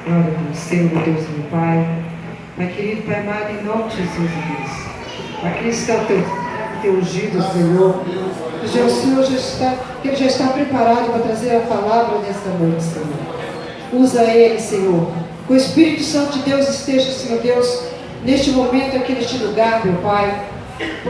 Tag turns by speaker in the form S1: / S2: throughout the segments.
S1: Glória ao Senhor, meu Deus e meu Pai. Pai querido, Pai amado, em nome de Jesus, Deus. Aqui está o teu ungido, Senhor. O Senhor já está preparado para trazer a palavra nesta noite, Senhor. Usa ele, Senhor. Que o Espírito Santo de Deus esteja, Senhor Deus, neste momento aqui, neste lugar, meu Pai.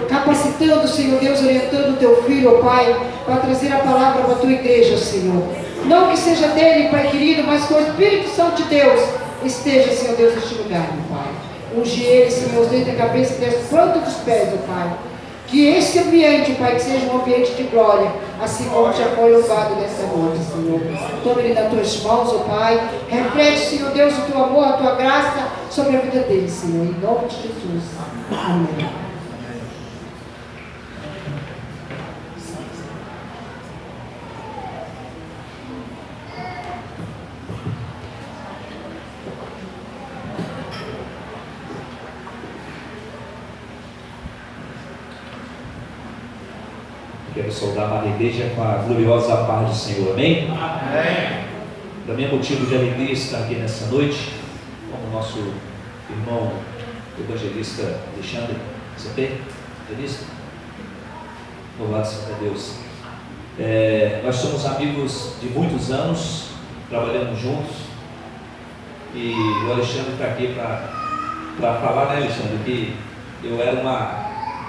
S1: Capacitando, Senhor Deus, orientando o teu filho, ó Pai, para trazer a palavra para a tua igreja, Senhor. Não que seja dele, Pai querido, mas que o Espírito Santo de Deus esteja, Senhor Deus, neste lugar, meu Pai. Unge ele, Senhor, desde a cabeça, desde o ponto dos pés, ó Pai. Que esse ambiente, Pai, que seja um ambiente de glória, assim como já foi louvado nessa noite, Senhor. Toma ele nas tuas mãos, ó Pai. Reflete, Senhor Deus, o teu amor, a tua graça sobre a vida dele, Senhor. Em nome de Jesus. Amém.
S2: Quero saudar a amada igreja com a gloriosa paz do Senhor, amém? Amém. Também é motivo de alegria estar aqui nessa noite, como o nosso irmão evangelista Alexandre, evangelista? Louvado seja Deus. Nós somos amigos de muitos anos, trabalhamos juntos, e o Alexandre está aqui para falar, né, Alexandre, que eu era uma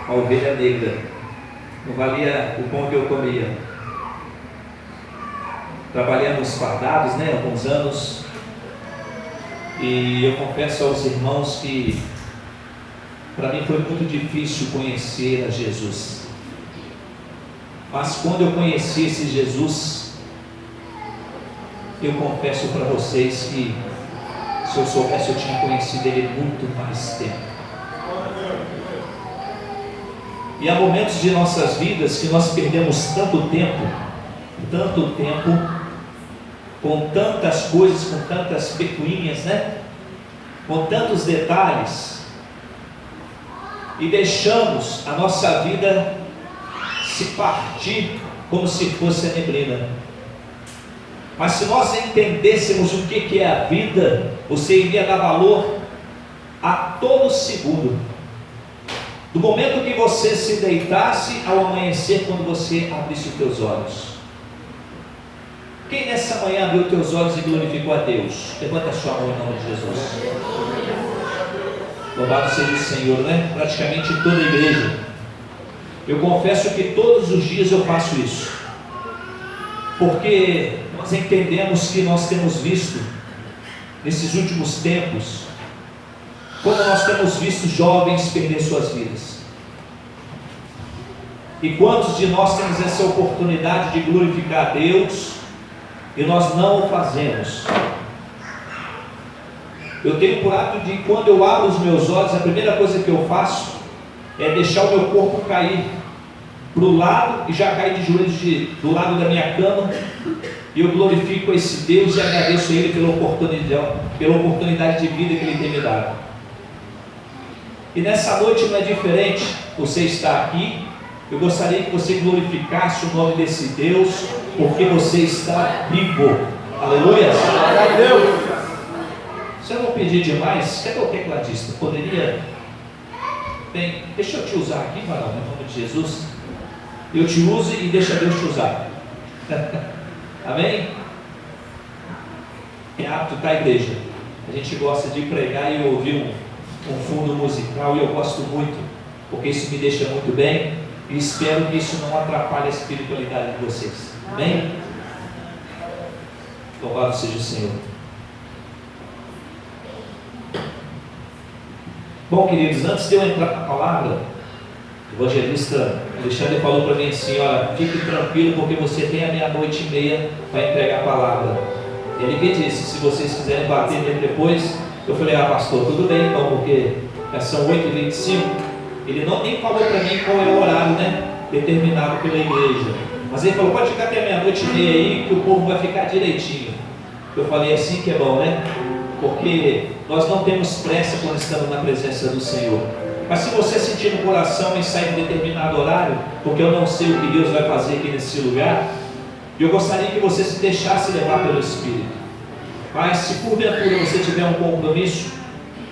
S2: ovelha negra. Não valia o pão que eu comia. Trabalhamos fardados, né, alguns anos. E eu confesso aos irmãos que para mim foi muito difícil conhecer a Jesus. Mas quando eu conheci esse Jesus, eu confesso para vocês que se eu soubesse, eu tinha conhecido ele muito mais tempo. E há momentos de nossas vidas que nós perdemos tanto tempo, com tantas coisas, com tantas picuinhas, né? Com tantos detalhes, e deixamos a nossa vida se partir como se fosse a neblina. Mas se nós entendêssemos o que é a vida, você iria dar valor a todo segundo. Do momento que você se deitasse ao amanhecer, quando você abrisse os teus olhos. Quem nessa manhã abriu os teus olhos e glorificou a Deus? Levanta a sua mão em nome de Jesus. Louvado seja o Senhor, né? Praticamente toda a igreja. Eu confesso que todos os dias eu faço isso, porque nós entendemos que nós temos visto nesses últimos tempos como nós temos visto jovens perder suas vidas. E quantos de nós temos essa oportunidade de glorificar a Deus e nós não o fazemos? Eu tenho por hábito de, quando eu abro os meus olhos, a primeira coisa que eu faço é deixar o meu corpo cair para o lado e já cair de joelhos do lado da minha cama, e eu glorifico esse Deus e agradeço a Ele pela oportunidade de vida que Ele tem me dado. E nessa noite não é diferente. Você está aqui, eu gostaria que você glorificasse o nome desse Deus, porque você está vivo. Aleluia! Se eu não pedir demais, cadê o tecladista? Poderia? Bem, deixa eu te usar aqui, varão, em nome de Jesus. Eu te uso e deixa Deus te usar. Amém? É apto para a igreja. A gente gosta de pregar e ouvir um fundo musical, e eu gosto muito, porque isso me deixa muito bem, e espero que isso não atrapalhe a espiritualidade de vocês. Amém? Louvado seja o Senhor. Bom, queridos, antes de eu entrar na palavra, o evangelista Alexandre falou para mim assim: olha, fique tranquilo, porque você tem a 00:30 para entregar a palavra. Ele me disse: se vocês quiserem bater nele depois. Eu falei: pastor, tudo bem então, porque são 8h25. Ele nem falou para mim qual é o horário, né, determinado pela igreja, mas ele falou: pode ficar até 00:30 aí, que o povo vai ficar direitinho. Eu falei: assim que é bom, né? Porque nós não temos pressa quando estamos na presença do Senhor. Mas se você sentir no coração em sair em determinado horário, porque eu não sei o que Deus vai fazer aqui nesse lugar, eu gostaria que você se deixasse levar pelo Espírito. Mas se porventura você tiver um compromisso,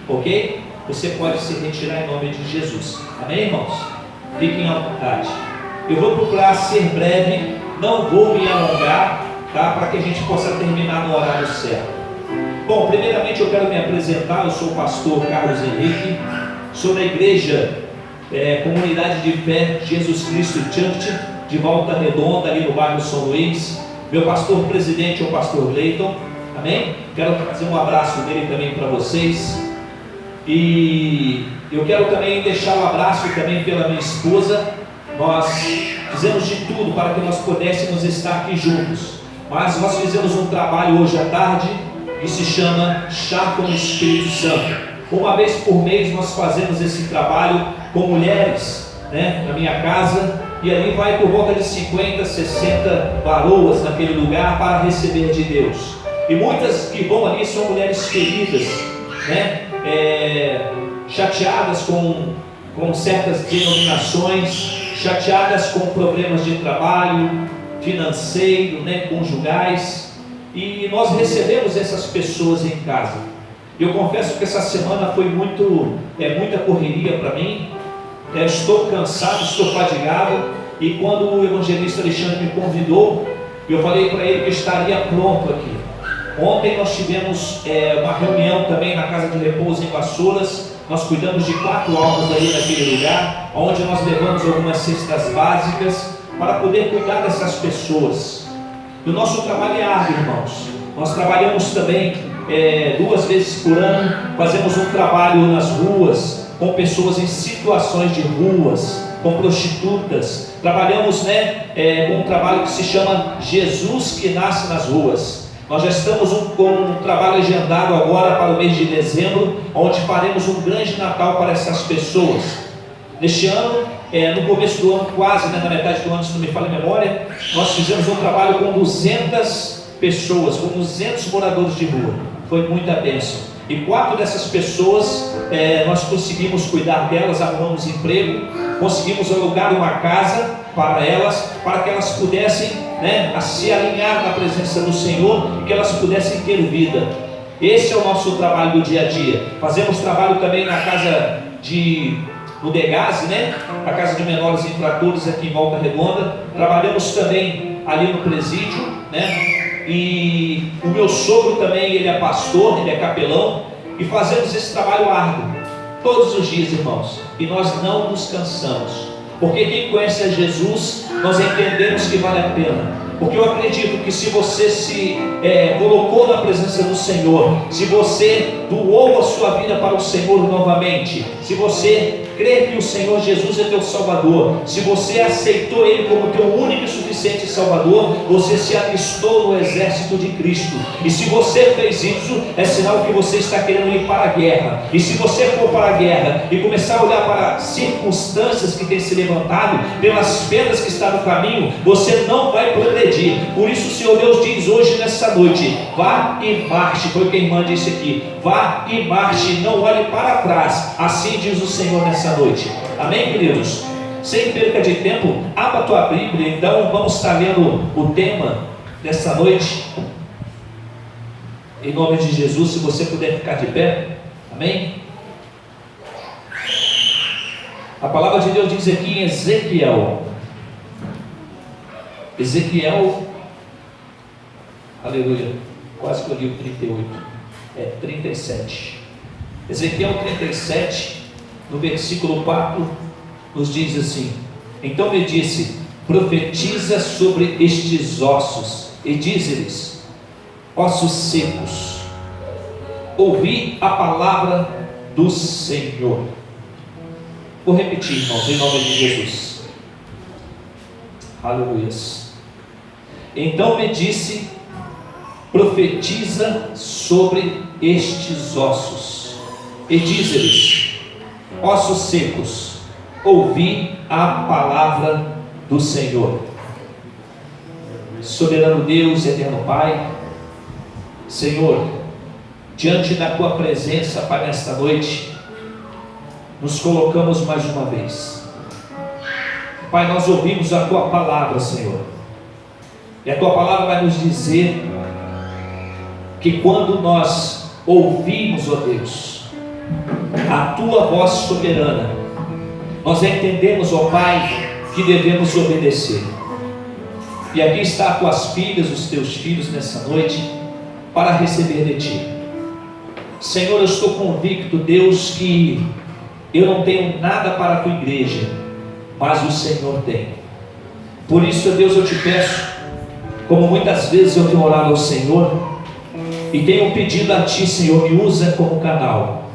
S2: ok? Você pode se retirar em nome de Jesus. Amém, irmãos? Fiquem à vontade. Eu vou procurar ser breve, não vou me alongar, tá? Para que a gente possa terminar no horário certo. Bom, primeiramente eu quero me apresentar. Eu sou o pastor Carlos Henrique, sou da igreja Comunidade de Fé Jesus Cristo Church, de Volta Redonda, ali no bairro São Luís. Meu pastor presidente é o pastor Leiton. Amém? Quero trazer um abraço dele também para vocês. E eu quero também deixar um abraço também pela minha esposa. Nós fizemos de tudo para que nós pudéssemos estar aqui juntos, mas nós fizemos um trabalho hoje à tarde que se chama Chá com o Espírito Santo. Uma vez por mês nós fazemos esse trabalho com mulheres, né, na minha casa, e ali vai por volta de 50, 60 varoas naquele lugar para receber de Deus. E muitas que vão ali são mulheres feridas, né, chateadas com certas denominações, chateadas com problemas de trabalho, financeiro, né, conjugais, e nós recebemos essas pessoas em casa. Eu confesso que essa semana foi muita correria para mim. Estou cansado, estou fadigado, e quando o evangelista Alexandre me convidou, eu falei para ele que estaria pronto aqui. Ontem nós tivemos uma reunião também na Casa de Repouso em Vassouras. Nós cuidamos de 4 almas ali naquele lugar, onde nós levamos algumas cestas básicas para poder cuidar dessas pessoas. O nosso trabalho é árduo, irmãos. Nós trabalhamos também 2 vezes por ano, fazemos um trabalho nas ruas, com pessoas em situações de ruas, com prostitutas. Trabalhamos com um trabalho que se chama Jesus que Nasce nas Ruas. Nós já estamos com um trabalho agendado agora para o mês de dezembro, onde faremos um grande Natal para essas pessoas. Neste ano, no começo do ano, quase na metade do ano, se não me falha a memória, nós fizemos um trabalho com 200 pessoas, com 200 moradores de rua. Foi muita bênção. E 4 dessas pessoas, nós conseguimos cuidar delas, arrumamos emprego, conseguimos alugar uma casa para elas, para que elas pudessem se alinhar na presença do Senhor e que elas pudessem ter vida. Esse é o nosso trabalho do dia a dia. Fazemos trabalho também na casa no Degase, a casa de menores infratores aqui em Volta Redonda. Trabalhamos também ali no presídio, e o meu sogro também, ele é pastor, ele é capelão, e fazemos esse trabalho árduo todos os dias, irmãos, e nós não nos cansamos, porque quem conhece a Jesus, nós entendemos que vale a pena. Porque eu acredito que se você se colocou na presença do Senhor, se você doou a sua vida para o Senhor novamente, se você crê que o Senhor Jesus é teu Salvador, se você aceitou Ele como teu único e suficiente Salvador, você se alistou no exército de Cristo. E se você fez isso, é sinal que você está querendo ir para a guerra. E se você for para a guerra e começar a olhar para as circunstâncias que têm se levantado, pelas pedras que estão no caminho, você não vai progredir. Por isso o Senhor Deus diz hoje nessa noite: vá e marche. Foi o que a irmã disse aqui: vá e marche, não olhe para trás. Assim diz o Senhor nessa noite. Amém, queridos? Sem perca de tempo, abra a tua Bíblia. Então vamos estar lendo o tema dessa noite, em nome de Jesus. Se você puder ficar de pé, amém? A palavra de Deus diz aqui em Ezequiel, aleluia, quase que eu li o 38, 37. Ezequiel 37, no versículo 4, nos diz assim: então me disse, profetiza sobre estes ossos, e diz-lhes: ossos secos, ouvi a palavra do Senhor. Vou repetir, irmãos, em nome de Jesus. Aleluia. Então me disse, profetiza sobre estes ossos, e diz-lhes: ossos secos, ouvi a palavra do Senhor. Soberano Deus, eterno Pai, Senhor, diante da tua presença, Pai, nesta noite, nos colocamos mais uma vez. Pai, nós ouvimos a tua palavra, Senhor, e a tua palavra vai nos dizer que quando nós ouvimos, ó Deus, a Tua voz soberana, nós entendemos, ó Pai, que devemos obedecer. E aqui está as Tuas filhas, os Teus filhos nessa noite, para receber de Ti. Senhor, eu estou convicto, Deus, que eu não tenho nada para a Tua igreja, mas o Senhor tem. Por isso, Deus, eu te peço, como muitas vezes eu tenho orado ao Senhor, e tenho pedido a Ti, Senhor, me usa como canal,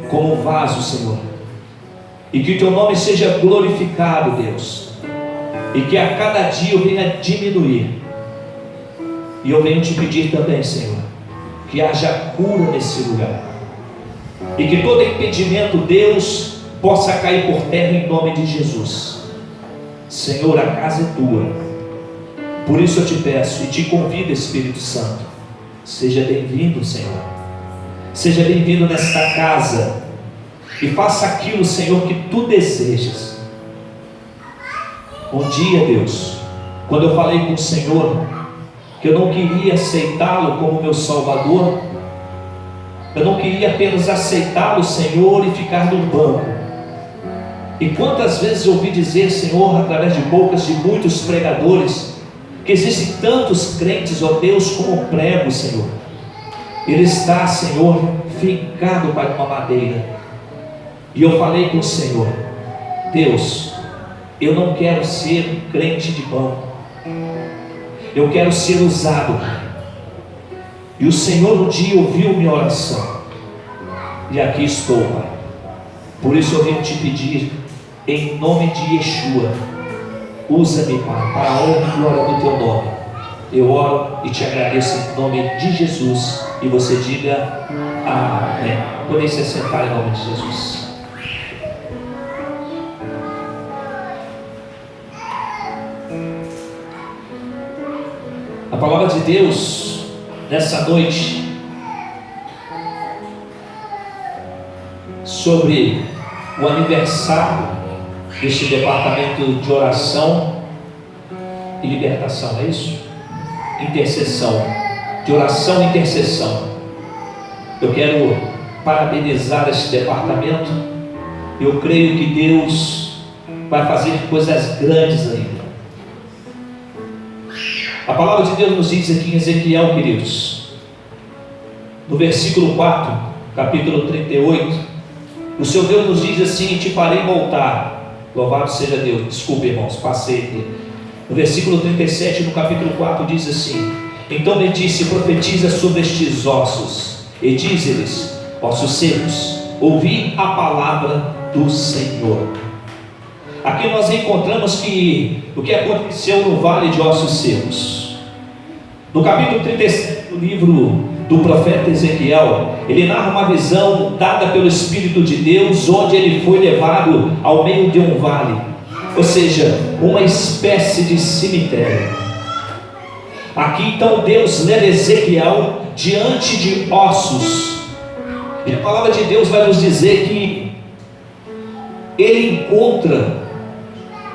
S2: como vaso, Senhor, e que o Teu nome seja glorificado, Deus, e que a cada dia eu venha diminuir. E eu venho te pedir também, Senhor, que haja cura nesse lugar, e que todo impedimento, Deus, possa cair por terra em nome de Jesus. Senhor, a casa é Tua, por isso eu te peço e te convido, Espírito Santo, seja bem-vindo, Senhor, seja bem-vindo nesta casa, e faça aquilo, Senhor, que Tu desejas. Um dia, Deus, quando eu falei com o Senhor que eu não queria aceitá-lo como meu Salvador, eu não queria apenas aceitá-lo, Senhor, e ficar no banco. E quantas vezes eu ouvi dizer, Senhor, através de bocas de muitos pregadores, que existem tantos crentes, ó Deus, como prego, Senhor. Ele está, Senhor, fincado para uma madeira. E eu falei com o Senhor: Deus, eu não quero ser um crente de banco, eu quero ser usado. E o Senhor um dia ouviu minha oração, e aqui estou, Pai. Por isso eu venho te pedir, em nome de Yeshua, usa-me, Pai, para a honra e glória do Teu nome. Eu oro e te agradeço em nome de Jesus, e você diga amém. Podem se sentar em nome de Jesus. A palavra de Deus nessa noite sobre o aniversário deste departamento de oração e libertação, é isso? Intercessão, de oração e intercessão. Eu quero parabenizar esse departamento. Eu creio que Deus vai fazer coisas grandes ainda. A palavra de Deus nos diz aqui em Ezequiel, queridos, no versículo 4, capítulo 38, o Senhor Deus nos diz assim: te farei voltar. Louvado seja Deus. Desculpe, irmãos, passei aqui. No versículo 37, no capítulo 4, diz assim: então me disse, profetiza sobre estes ossos, e diz-lhes, ossos secos, ouvi a palavra do Senhor. Aqui nós encontramos que o que aconteceu no vale de ossos secos. No capítulo 37 do livro do profeta Ezequiel, ele narra uma visão dada pelo Espírito de Deus, onde ele foi levado ao meio de um vale, ou seja, uma espécie de cemitério. Aqui então Deus leva Ezequiel diante de ossos, e a palavra de Deus vai nos dizer que ele encontra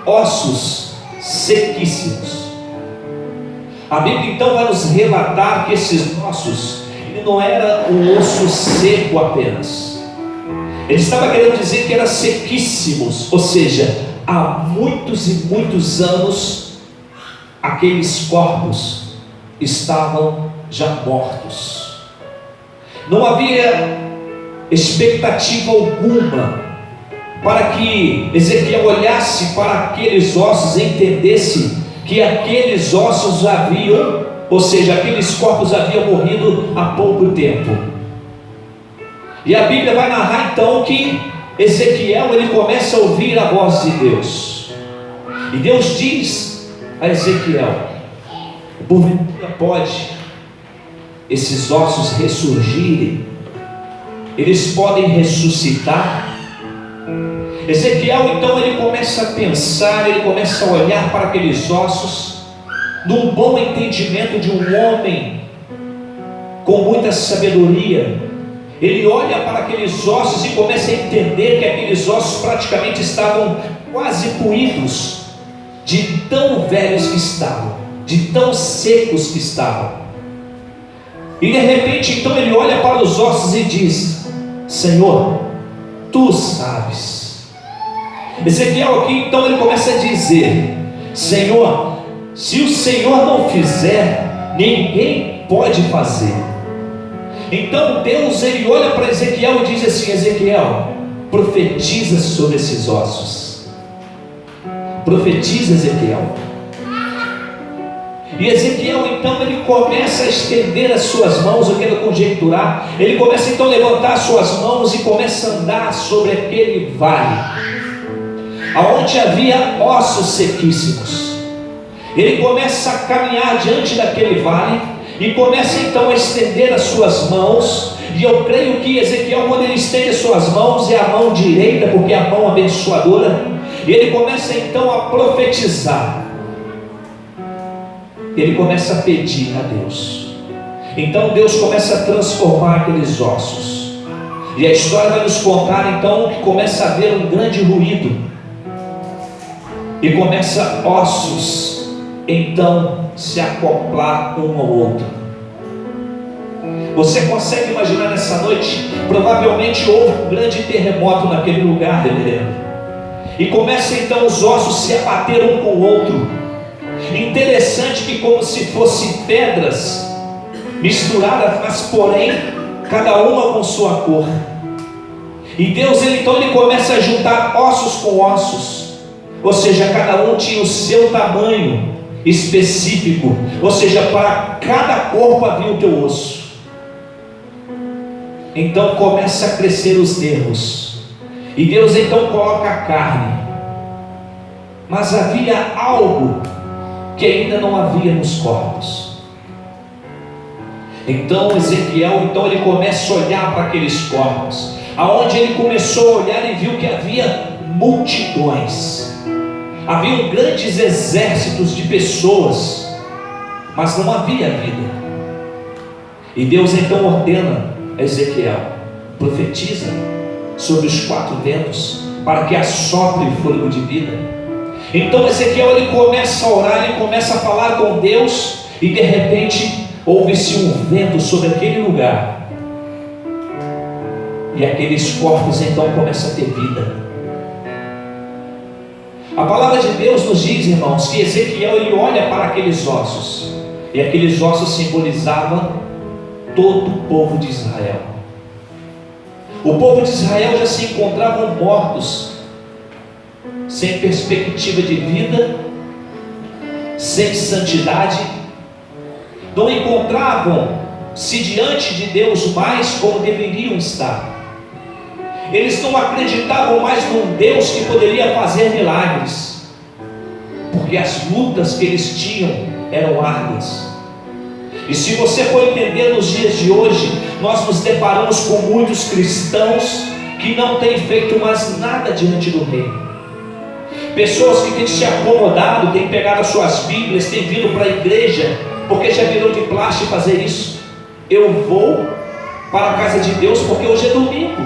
S2: ossos sequíssimos. A Bíblia então vai nos relatar que esses ossos, ele não era um osso seco apenas, ele estava querendo dizer que eram sequíssimos, ou seja, há muitos e muitos anos aqueles corpos estavam já mortos. Não havia expectativa alguma para que Ezequiel olhasse para aqueles ossos e entendesse que aqueles ossos haviam, ou seja, aqueles corpos haviam morrido há pouco tempo. E a Bíblia vai narrar então que Ezequiel, ele começa a ouvir a voz de Deus, e Deus diz a Ezequiel: porventura pode esses ossos ressurgirem? Eles podem ressuscitar? Ezequiel então ele começa a pensar, ele começa a olhar para aqueles ossos, num bom entendimento de um homem com muita sabedoria. Ele olha para aqueles ossos e começa a entender que aqueles ossos praticamente estavam quase puídos, de tão velhos que estavam, de tão secos que estavam. E de repente então ele olha para os ossos e diz: Senhor, tu sabes. Ezequiel aqui então ele começa a dizer: Senhor, se o Senhor não fizer, ninguém pode fazer. Então Deus ele olha para Ezequiel e diz assim: Ezequiel, profetiza sobre esses ossos. Profetiza, Ezequiel. E Ezequiel então ele começa a estender as suas mãos. Eu quero conjecturar. Ele começa então a levantar as suas mãos e começa a andar sobre aquele vale, aonde havia ossos sequíssimos. Ele começa a caminhar diante daquele vale e começa então a estender as suas mãos. E eu creio que Ezequiel, quando ele estende as suas mãos, é a mão direita, porque é a mão abençoadora. E ele começa então a profetizar. Ele começa a pedir a Deus. Então Deus começa a transformar aqueles ossos. E a história vai nos contar então que começa a haver um grande ruído. E começa ossos então se acoplar um ao outro. Você consegue imaginar nessa noite? Provavelmente houve um grande terremoto naquele lugar, reverendo. E começa então os ossos se abater um com o outro. Interessante que como se fossem pedras misturadas, mas porém cada uma com sua cor. E Deus então ele começa a juntar ossos com ossos, ou seja, cada um tinha o seu tamanho específico, ou seja, para cada corpo havia o teu osso. Então começa a crescer os nervos, e Deus então coloca a carne, mas havia algo que ainda não havia nos corpos. Então Ezequiel então ele começa a olhar para aqueles corpos, aonde ele começou a olhar e viu que havia multidões, haviam grandes exércitos de pessoas, mas não havia vida. E Deus então ordena a Ezequiel: profetiza sobre os 4 ventos, para que assopre o fôlego de vida. Então Ezequiel ele começa a orar, ele começa a falar com Deus, e de repente ouve-se um vento sobre aquele lugar, e aqueles corpos então começam a ter vida. A palavra de Deus nos diz, irmãos, que Ezequiel ele olha para aqueles ossos, e aqueles ossos simbolizavam todo o povo de Israel. O povo de Israel já se encontravam mortos, sem perspectiva de vida, sem santidade, não encontravam-se diante de Deus mais como deveriam estar. Eles não acreditavam mais num Deus que poderia fazer milagres, porque as lutas que eles tinham eram árduas. E se você for entender nos dias de hoje, nós nos deparamos com muitos cristãos que não têm feito mais nada diante do reino. Pessoas que têm se acomodado, têm pegado as suas Bíblias, têm vindo para a igreja, porque já virou de plástico fazer isso. Eu vou para a casa de Deus porque hoje é domingo.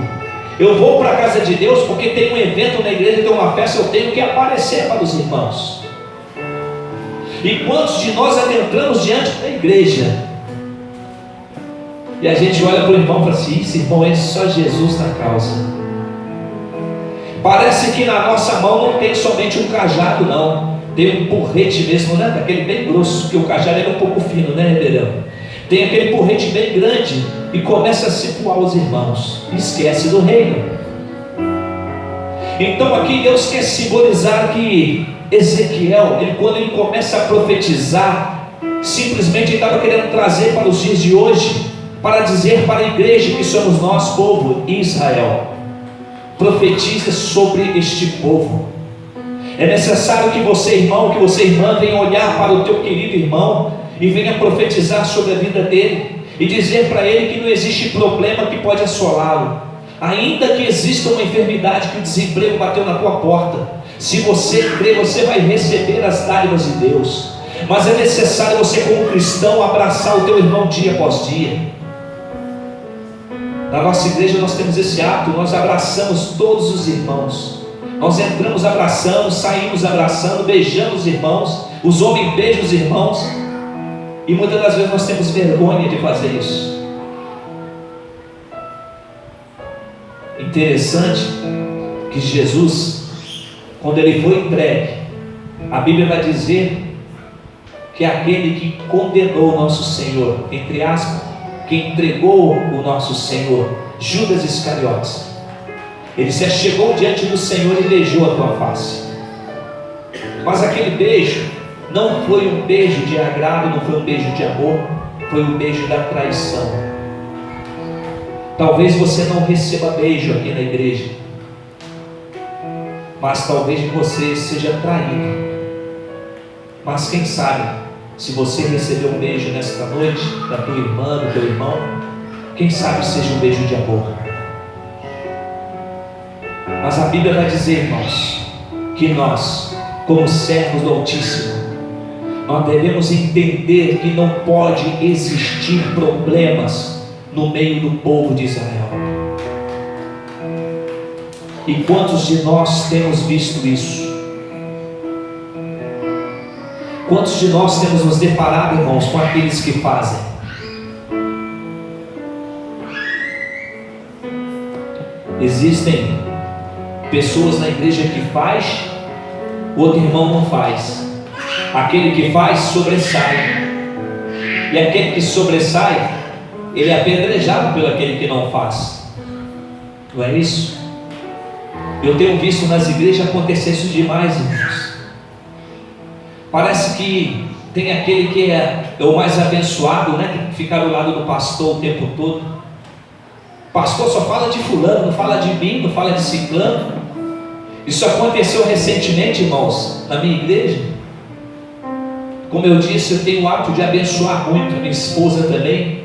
S2: Eu vou para a casa de Deus porque tem um evento na igreja, tem uma festa, eu tenho que aparecer para os irmãos. E quantos de nós adentramos diante da igreja e a gente olha para o irmão e fala assim: esse irmão é só Jesus na causa. Parece que na nossa mão não tem somente um cajado, não. Tem um porrete mesmo, né? Daquele bem grosso, porque o cajado é um pouco fino, né, reverendo? Tem aquele porrete bem grande e começa a situar os irmãos. Esquece do reino. Então aqui Deus quer simbolizar que Ezequiel, quando ele começa a profetizar, simplesmente ele estava querendo trazer para os dias de hoje, para dizer para a igreja que somos nós, povo Israel. Profetiza sobre este povo. É necessário que você, irmão, que você, irmã, venha olhar para o teu querido irmão e venha profetizar sobre a vida dele e dizer para ele que não existe problema que pode assolá-lo, ainda que exista uma enfermidade, que o desemprego bateu na tua porta. Se você crer, você vai receber as dádivas de Deus. Mas é necessário você, como cristão, abraçar o teu irmão dia após dia. Na nossa igreja nós temos esse ato, nós abraçamos todos os irmãos. Nós entramos abraçando, saímos abraçando, beijando os irmãos. Os homens beijam os irmãos. E muitas das vezes nós temos vergonha de fazer isso. Interessante que Jesus, quando ele foi entregue, a Bíblia vai dizer que aquele que condenou o nosso Senhor, entre aspas, que entregou o nosso Senhor, Judas Iscariotes, ele se achegou diante do Senhor e beijou a tua face. Mas aquele beijo não foi um beijo de agrado, não foi um beijo de amor, foi um beijo da traição. Talvez você não receba beijo aqui na igreja, mas talvez você seja traído. Mas quem sabe, se você recebeu um beijo nesta noite, da tua irmã, do teu irmão, quem sabe seja um beijo de amor. Mas a Bíblia vai dizer, irmãos, que nós, como servos do Altíssimo, nós devemos entender que não pode existir problemas no meio do povo de Israel. E quantos de nós temos visto isso? Quantos de nós temos nos deparado, irmãos, com aqueles que fazem? Existem pessoas na igreja que faz, o outro irmão não faz. Aquele que faz sobressai, e aquele que sobressai, ele é apedrejado pelo aquele que não faz. Não é isso? Eu tenho visto nas igrejas acontecer isso demais, irmãos. Parece que tem aquele que é o mais abençoado, né? Que fica do lado do pastor o tempo todo. O pastor só fala de fulano, não fala de mim, não fala de ciclano. Isso aconteceu recentemente, irmãos, na minha igreja. Como eu disse, eu tenho o hábito de abençoar muito, a minha esposa também.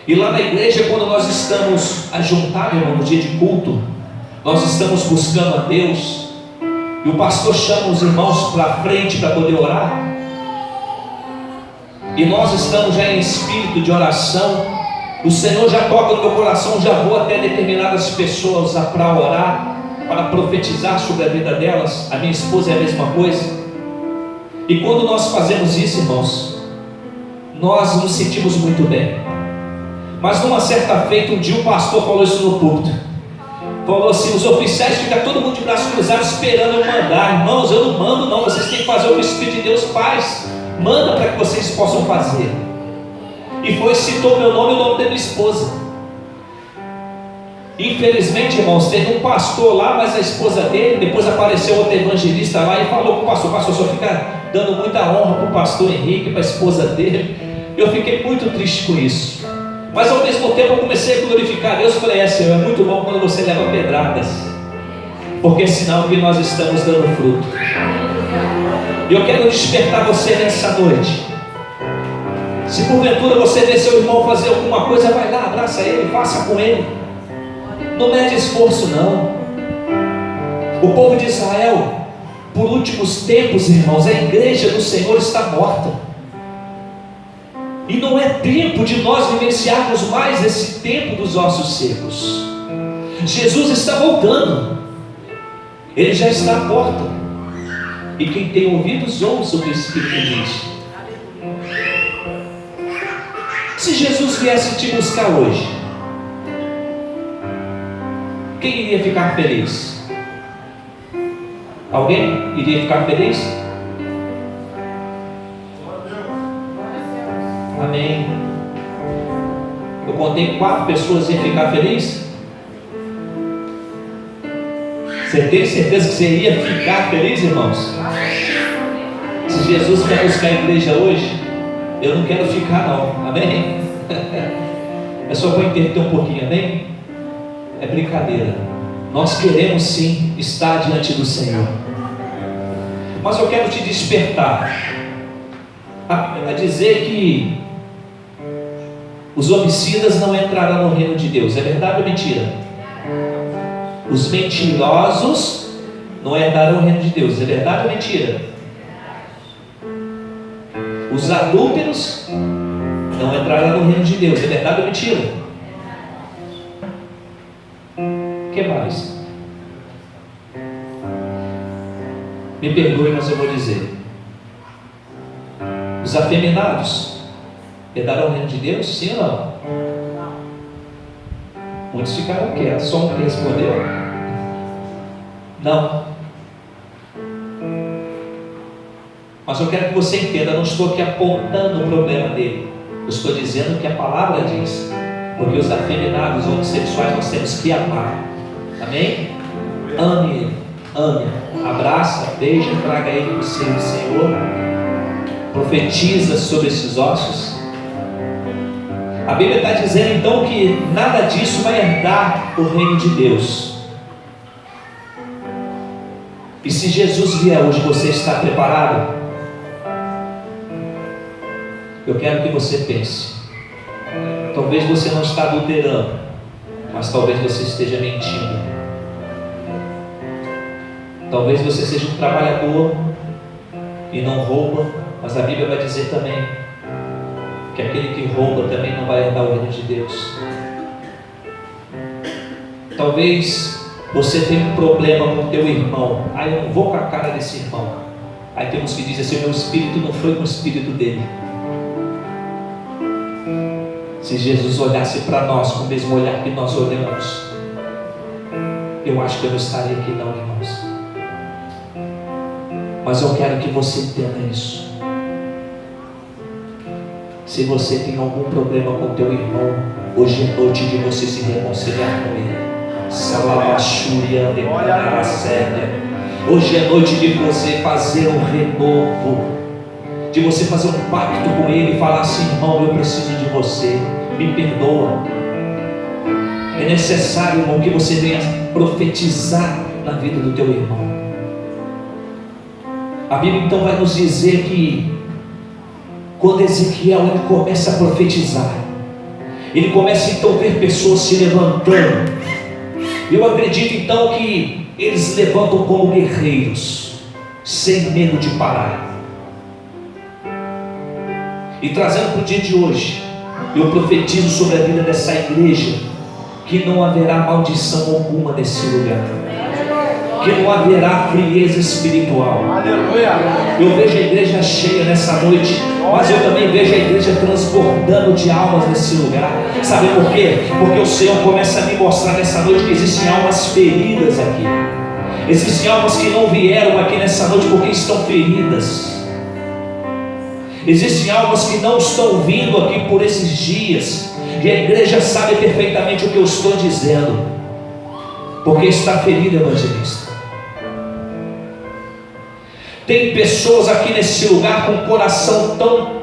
S2: E lá na igreja, quando nós estamos ajuntados, irmão, no dia de culto, nós estamos buscando a Deus, e o pastor chama os irmãos para frente para poder orar, e nós estamos já em espírito de oração. O Senhor já toca no meu coração, já vou até determinadas pessoas para orar, para profetizar sobre a vida delas. A minha esposa é a mesma coisa. E quando nós fazemos isso, irmãos, nós nos sentimos muito bem. Mas numa certa feita, um dia o pastor falou isso no púlpito. Falou assim: os oficiais ficam todo mundo de braços cruzados esperando eu mandar. Irmãos, eu não mando não, vocês têm que fazer o que o Espírito de Deus faz. Manda para que vocês possam fazer. E foi, citou meu nome e o nome da minha esposa. Infelizmente, irmãos, teve um pastor lá, mas a esposa dele, depois apareceu outro evangelista lá e falou com o pastor só fica dando muita honra para o pastor Henrique, para a esposa dele. Eu fiquei muito triste com isso. Mas ao mesmo tempo eu comecei a glorificar a Deus. Falei: Senhor, é muito bom quando você leva pedradas, porque é sinal que nós estamos dando fruto. E eu quero despertar você nessa noite. Se porventura você vê seu irmão fazer alguma coisa, vai lá, abraça ele, faça com ele. Não mede esforço não. O povo de Israel, por últimos tempos, irmãos, a igreja do Senhor está morta. E não é tempo de nós vivenciarmos mais esse tempo dos ossos secos. Jesus está voltando. Ele já está à porta. E quem tem ouvidos, ouça o que o Espírito diz. Se Jesus viesse te buscar hoje, quem iria ficar feliz? Alguém iria ficar feliz? Amém. Eu contei 4 pessoas iam ficar felizes. Você tem certeza que você iria ficar feliz, irmãos? Se Jesus quer buscar a igreja hoje, eu não quero ficar não. Amém? É só para entender um pouquinho, amém? É brincadeira. Nós queremos sim estar diante do Senhor. Mas eu quero te despertar a dizer que os homicidas não entrarão no reino de Deus. É verdade ou mentira? Os mentirosos não entrarão no reino de Deus. É verdade ou mentira? Os adúlteros não entrarão no reino de Deus. É verdade ou mentira? O que mais? Me perdoe, mas eu vou dizer. Os Os afeminados herdarão o reino de Deus? Sim ou não? Muitos ficaram quietos, só um que respondeu: não. Mas eu quero que você entenda, eu não estou aqui apontando o problema dele, eu estou dizendo o que a palavra diz, porque os afeminados, homossexuais, nós temos que amar. Amém? Ame ele, ame, abraça, beija, traga ele no seio do Senhor, profetiza sobre esses ossos. A Bíblia está dizendo então que nada disso vai herdar o reino de Deus. E se Jesus vier hoje, você está preparado? Eu quero que você pense. Talvez você não está adulterando, mas talvez você esteja mentindo. Talvez você seja um trabalhador e não rouba, mas a Bíblia vai dizer também que aquele que rouba também não vai herdar o reino de Deus. Talvez você tenha um problema com o teu irmão. Eu não vou com a cara desse irmão. Aí temos que dizer assim: meu espírito não foi com o espírito dele. Se Jesus olhasse para nós com o mesmo olhar que nós olhamos, eu acho que eu não estaria aqui não, irmãos. Mas eu quero que você entenda isso. Se você tem algum problema com teu irmão, hoje é noite de você se reconciliar com ele. Hoje é noite de você fazer um renovo, de você fazer um pacto com ele e falar assim: irmão, eu preciso de você, me perdoa. É necessário, irmão, que você venha profetizar na vida do teu irmão. A Bíblia então vai nos dizer que quando Ezequiel ele começa a profetizar, ele começa então a ver pessoas se levantando. Eu acredito então que eles levantam como guerreiros, sem medo de parar. E trazendo para o dia de hoje, eu profetizo sobre a vida dessa igreja que não haverá maldição alguma nesse lugar, que não haverá frieza espiritual. Eu vejo a igreja cheia nessa noite, mas eu também vejo a igreja transbordando de almas nesse lugar. Sabe por quê? Porque o Senhor começa a me mostrar nessa noite que existem almas feridas aqui. Existem almas que não vieram aqui nessa noite porque estão feridas. Existem almas que não estão vindo aqui por esses dias, e a igreja sabe perfeitamente o que eu estou dizendo, porque está ferida, evangelista. Tem pessoas aqui nesse lugar com o coração tão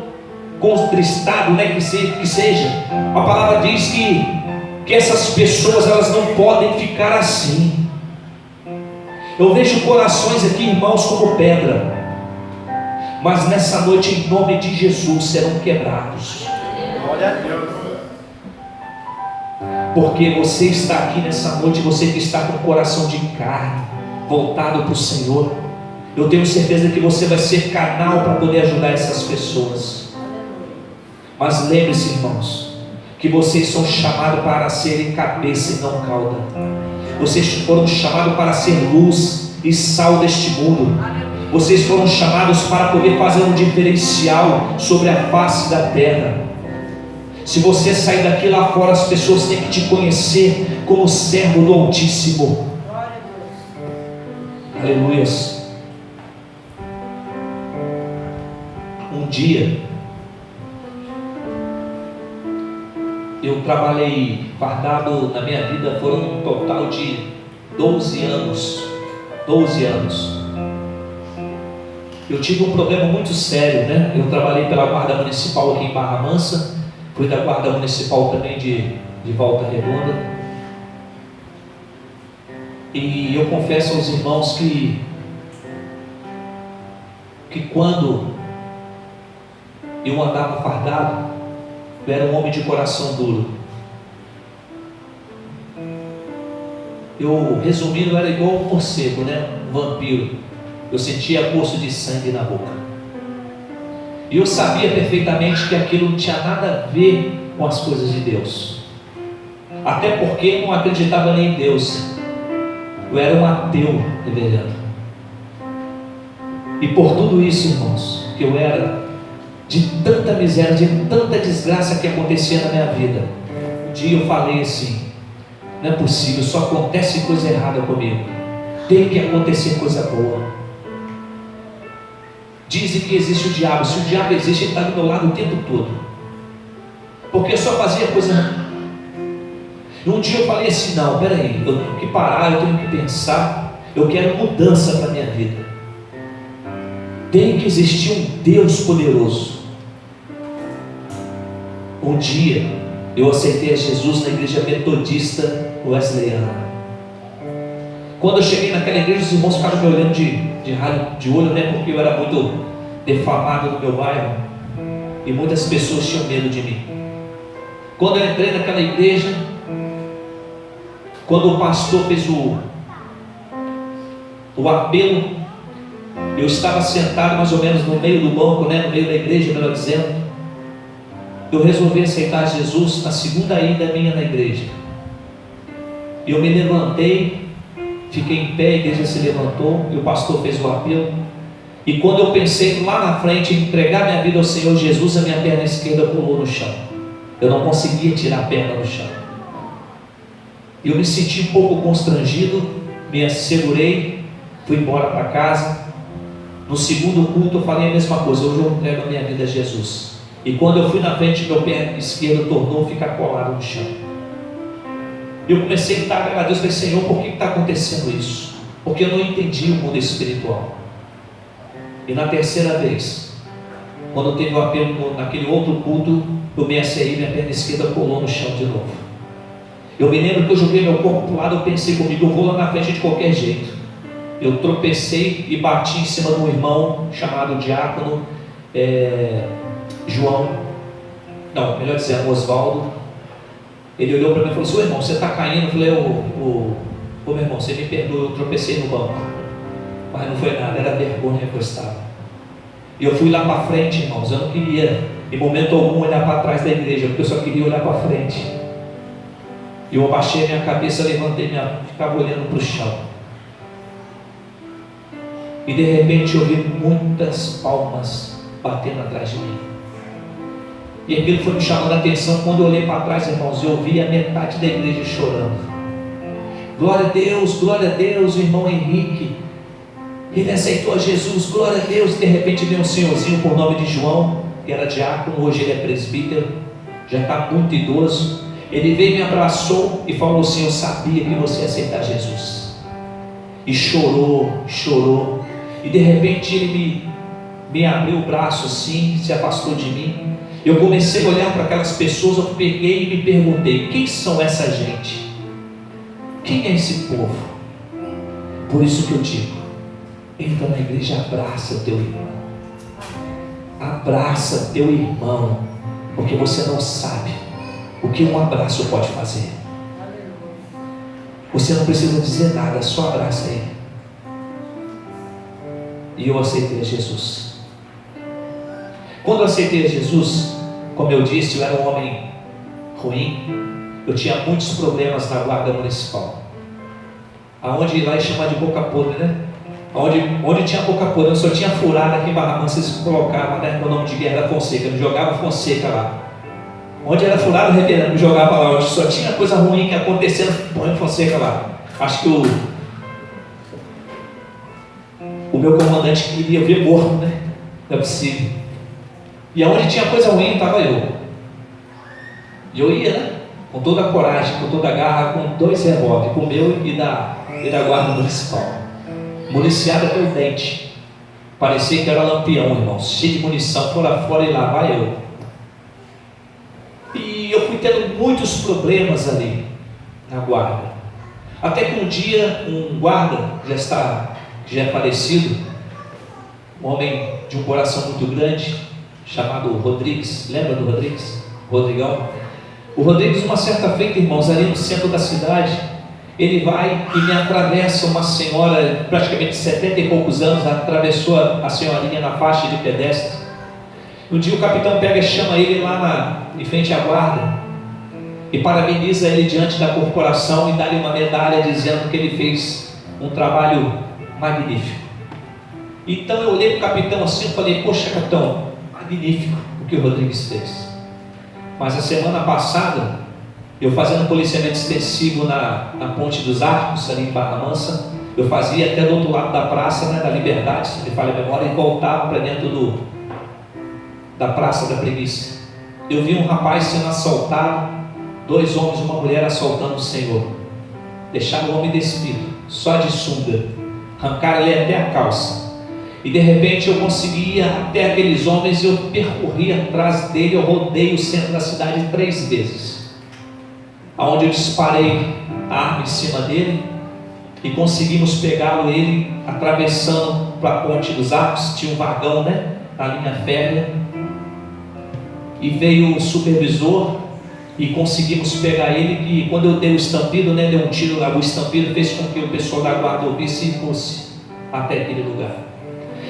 S2: contristado, né, que seja. A palavra diz que essas pessoas, elas não podem ficar assim. Eu vejo corações aqui, irmãos, como pedra, mas nessa noite, em nome de Jesus, serão quebrados. Glória a Deus. Porque você está aqui nessa noite, você que está com o coração de carne, voltado para o Senhor, eu tenho certeza que você vai ser canal para poder ajudar essas pessoas. Mas lembre-se, irmãos, que vocês são chamados para serem cabeça e não cauda. Vocês foram chamados para ser luz e sal deste mundo. Vocês foram chamados para poder fazer um diferencial sobre a face da terra. Se você sair daqui lá fora, as pessoas têm que te conhecer como servo do Altíssimo. Aleluias. Um dia eu trabalhei fardado na minha vida, foram um total de 12 anos. 12 anos. Eu tive um problema muito sério, né? Eu trabalhei pela Guarda Municipal aqui em Barra Mansa, fui da Guarda Municipal também de Volta Redonda. E eu confesso aos irmãos que quando eu andava fardado, eu era um homem de coração duro. Eu, resumindo, eu era igual um morcego, né? Um vampiro. Eu sentia gosto de sangue na boca. E eu sabia perfeitamente que aquilo não tinha nada a ver com as coisas de Deus. Até porque eu não acreditava nem em Deus. Eu era um ateu, reverendo. E por tudo isso, irmãos, que eu era, de tanta miséria, de tanta desgraça que acontecia na minha vida. Um dia eu falei assim: não é possível, só acontece coisa errada comigo, tem que acontecer coisa boa. Dizem que existe o diabo. Se o diabo existe, ele está do meu lado o tempo todo, porque eu só fazia coisa errada. E um dia eu falei assim: não, peraí, eu tenho que parar, eu tenho que pensar, eu quero mudança para a minha vida. Tem que existir um Deus poderoso. Um dia eu aceitei a Jesus na igreja metodista wesleyana. Quando eu cheguei naquela igreja, os irmãos ficaram me olhando de olho, né? Porque eu era muito defamado no meu bairro e muitas pessoas tinham medo de mim. Quando eu entrei naquela igreja, quando o pastor fez o apelo, eu estava sentado mais ou menos no meio do banco, né? No meio da igreja, melhor dizendo. Eu resolvi aceitar Jesus na segunda ida minha na igreja. Eu me levantei, fiquei em pé, a igreja se levantou e o pastor fez o apelo. E quando eu pensei lá na frente em entregar minha vida ao Senhor Jesus, a minha perna esquerda pulou no chão. Eu não conseguia tirar a perna do chão. Eu me senti um pouco constrangido, me segurei, fui embora para casa. No segundo culto eu falei a mesma coisa: hoje eu entrego a minha vida a Jesus. E quando eu fui na frente, meu pé esquerdo tornou a ficar colado no chão. Eu comecei a dar graças a Deus, falei: Senhor, por que está acontecendo isso? Porque eu não entendi o mundo espiritual. E na terceira vez, quando teve o apelo naquele outro culto, eu me acerrei, minha perna esquerda colou no chão de novo. Eu me lembro que eu joguei meu corpo para o lado, eu pensei comigo: eu vou lá na frente de qualquer jeito. Eu tropecei e bati em cima de um irmão chamado diácono João, não, melhor dizendo, Osvaldo. Ele olhou para mim e falou assim: ô irmão, você está caindo? Eu falei: ô meu irmão, você me perdoa, eu tropecei no banco. Mas não foi nada, era vergonha que eu estava. E eu fui lá para frente, irmãos. Eu não queria em momento algum olhar para trás da igreja, porque eu só queria olhar para frente. Eu abaixei a minha cabeça, levantei ficava olhando para o chão. E de repente eu vi muitas palmas batendo atrás de mim. E aquilo foi me chamando a atenção. Quando eu olhei para trás, irmãos, eu vi a metade da igreja chorando. Glória a Deus, o irmão Henrique, ele aceitou a Jesus, glória a Deus. De repente veio um senhorzinho por nome de João, que era diácono, hoje ele é presbítero, já está muito idoso. Ele veio, me abraçou e falou assim: eu sabia que você ia aceitar Jesus. E chorou. E de repente ele me abriu o braço assim, se afastou de mim. Eu comecei a olhar para aquelas pessoas, eu peguei e me perguntei: quem são essa gente? Quem é esse povo? Por isso que eu digo: entra na igreja, abraça o teu irmão. Abraça teu irmão, porque você não sabe o que um abraço pode fazer. Você não precisa dizer nada, só abraça ele. E eu aceitei a Jesus. Quando eu aceitei a Jesus, como eu disse, eu era um homem ruim. Eu tinha muitos problemas na guarda municipal. Aonde lá é chamado de boca podre, né? Onde tinha boca podre, eu só tinha furada aqui em Barra Mansa, eles colocavam, né, o nome de Guerra da Fonseca, me jogava Fonseca lá. Onde era furado, reverendo, me jogava lá. Onde só tinha coisa ruim que acontecendo, põe Fonseca lá. Acho que o meu comandante queria ver morto, né? Não é possível. E aonde tinha coisa ruim, estava eu. E eu ia, né? Com toda a coragem, com toda a garra, com 2 revólveres, com o meu e da guarda municipal. Municiado até o dente. Parecia que era lampião, irmão. Cheio de munição, fora e lá vai eu. E eu fui tendo muitos problemas ali na guarda. Até que um dia, um guarda, que já é falecido, um homem de um coração muito grande, chamado Rodrigues, lembra do Rodrigues? Rodrigão. O Rodrigues, uma certa feita, irmãos, ali no centro da cidade, ele vai e me atravessa uma senhora, praticamente de 70 e poucos anos, atravessou a senhorinha na faixa de pedestre. Um dia o capitão pega e chama ele lá em frente à guarda e parabeniza ele diante da corporação e dá-lhe uma medalha dizendo que ele fez um trabalho magnífico. Então eu olhei para o capitão assim e falei: poxa, capitão, magnífico o que o Rodrigues fez. Mas a semana passada, eu fazendo policiamento extensivo na Ponte dos Arcos, ali em Barra Mansa, eu fazia até do outro lado da praça, né, da Liberdade, se me falha a memória, e voltava para dentro da Praça da Preguiça. Eu vi um rapaz sendo assaltado, 2 homens e uma mulher assaltando o Senhor. Deixaram o homem despido, só de sunga, arrancaram ele até a calça. E de repente eu conseguia até aqueles homens, eu percorri atrás dele, eu rodei o centro da cidade 3 vezes. Aonde eu disparei a arma em cima dele e conseguimos pegá-lo, ele atravessando para a Ponte dos Arcos, tinha um vagão, né, na linha férrea, e veio o supervisor e conseguimos pegar ele, e quando eu dei o estampido, né, deu um tiro lá, o estampido fez com que o pessoal da guarda ouvisse e fosse até aquele lugar.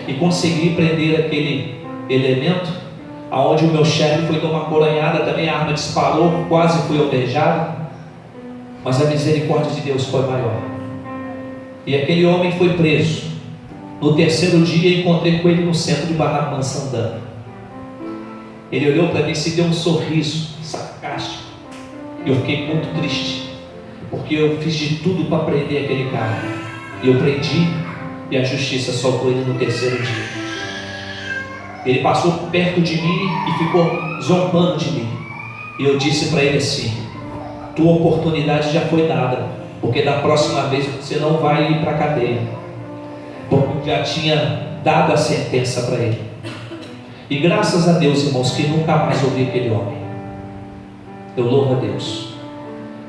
S2: E consegui prender aquele elemento, aonde o meu chefe foi dar uma coronhada, também a arma disparou, quase fui alvejado, mas a misericórdia de Deus foi maior. E aquele homem foi preso. No 3º dia encontrei com ele no centro de Barra Mansa andando. Ele olhou para mim e se deu um sorriso sarcástico. E eu fiquei muito triste, porque eu fiz de tudo para prender aquele cara. E eu prendi, e a justiça soltou ele no 3º dia. Ele passou perto de mim e ficou zombando de mim. E eu disse para ele assim: tua oportunidade já foi dada, porque da próxima vez você não vai ir para a cadeia, porque eu já tinha dado a sentença para ele. E graças a Deus, irmãos, que nunca mais ouvi aquele homem. Eu louvo a Deus.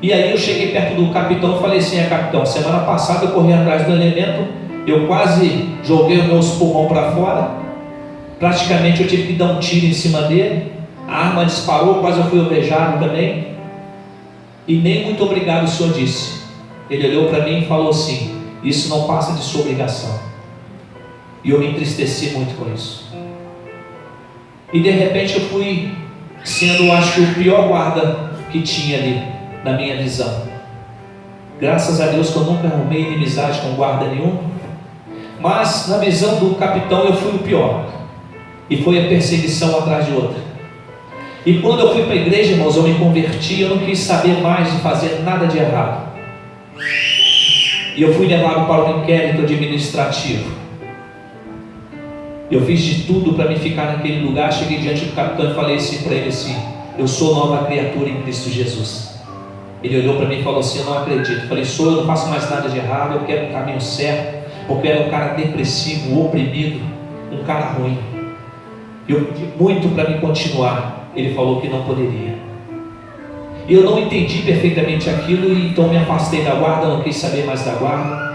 S2: E aí eu cheguei perto do capitão e falei assim: capitão, semana passada eu corri atrás do elemento, eu quase joguei os meus pulmões para fora, praticamente eu tive que dar um tiro em cima dele, a arma disparou, quase eu fui alvejado também, e nem muito obrigado o senhor disse. Ele olhou para mim e falou assim: isso não passa de sua obrigação. E eu me entristeci muito com isso. E de repente eu fui sendo, acho que, o pior guarda que tinha ali, na minha visão. Graças a Deus que eu nunca arrumei inimizade com guarda nenhum, mas na visão do capitão eu fui o pior, e foi a perseguição atrás de outra. E quando eu fui para a igreja, irmãos, eu me converti, eu não quis saber mais de fazer nada de errado, e eu fui levado para um inquérito administrativo. Eu fiz de tudo para me ficar naquele lugar. Cheguei diante do capitão e falei assim para ele assim: eu sou nova criatura em Cristo Jesus. Ele olhou para mim e falou assim: eu não acredito. Eu falei: sou, eu não faço mais nada de errado, eu quero um caminho certo, porque eu era um cara depressivo, oprimido, um cara ruim. Eu pedi muito para me continuar. Ele falou que não poderia. Eu não entendi perfeitamente aquilo, e então me afastei da guarda, não quis saber mais da guarda.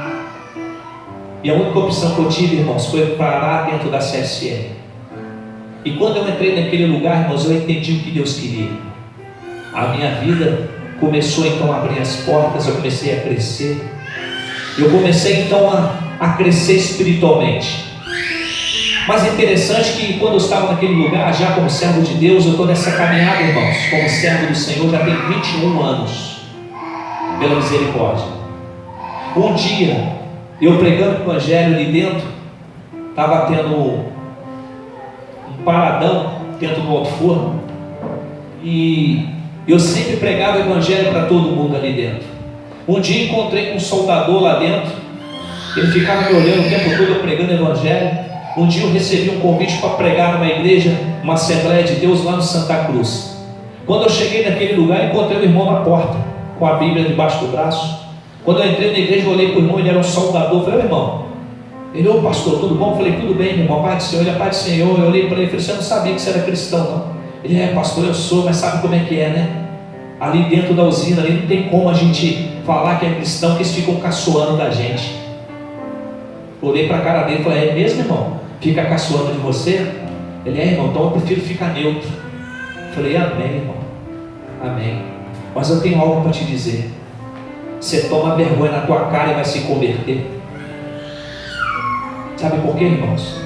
S2: E a única opção que eu tive, irmãos, foi parar dentro da CSL. E quando eu entrei naquele lugar, irmãos, eu entendi o que Deus queria. A minha vida começou então a abrir as portas, eu comecei a crescer. Eu comecei então a crescer espiritualmente. Mas é interessante que quando eu estava naquele lugar, já como servo de Deus, eu estou nessa caminhada, irmãos, como servo do Senhor, já tem 21 anos, pela misericórdia. Um dia, eu pregando o evangelho ali dentro, estava tendo um paradão dentro do alto forno, e eu sempre pregava o evangelho para todo mundo ali dentro. Um dia encontrei com um soldador lá dentro, ele ficava me olhando o tempo todo eu pregando o evangelho. Um dia eu recebi um convite para pregar numa igreja, uma Assembleia de Deus lá no Santa Cruz. Quando eu cheguei naquele lugar, encontrei o irmão na porta, com a Bíblia debaixo do braço. Quando eu entrei na igreja, eu olhei para o irmão, ele era um soldador. Eu falei: irmão. Ele: ô pastor, tudo bom? Eu falei: tudo bem, meu irmão, Pai do Senhor. Ele: Pai do Senhor. Eu olhei para ele e falei: você não sabia que você era cristão, não? Ele: é pastor, eu sou, mas sabe como é que é, né? Ali dentro da usina, ali não tem como a gente falar que é cristão, que eles ficam caçoando da gente. Eu olhei para a cara dele e falei: é mesmo, irmão? Fica caçoando de você? Ele: é, irmão, então eu prefiro ficar neutro. Eu falei: amém, irmão, amém. Mas eu tenho algo para te dizer. Você toma vergonha na tua cara e vai se converter. Sabe por quê, irmãos?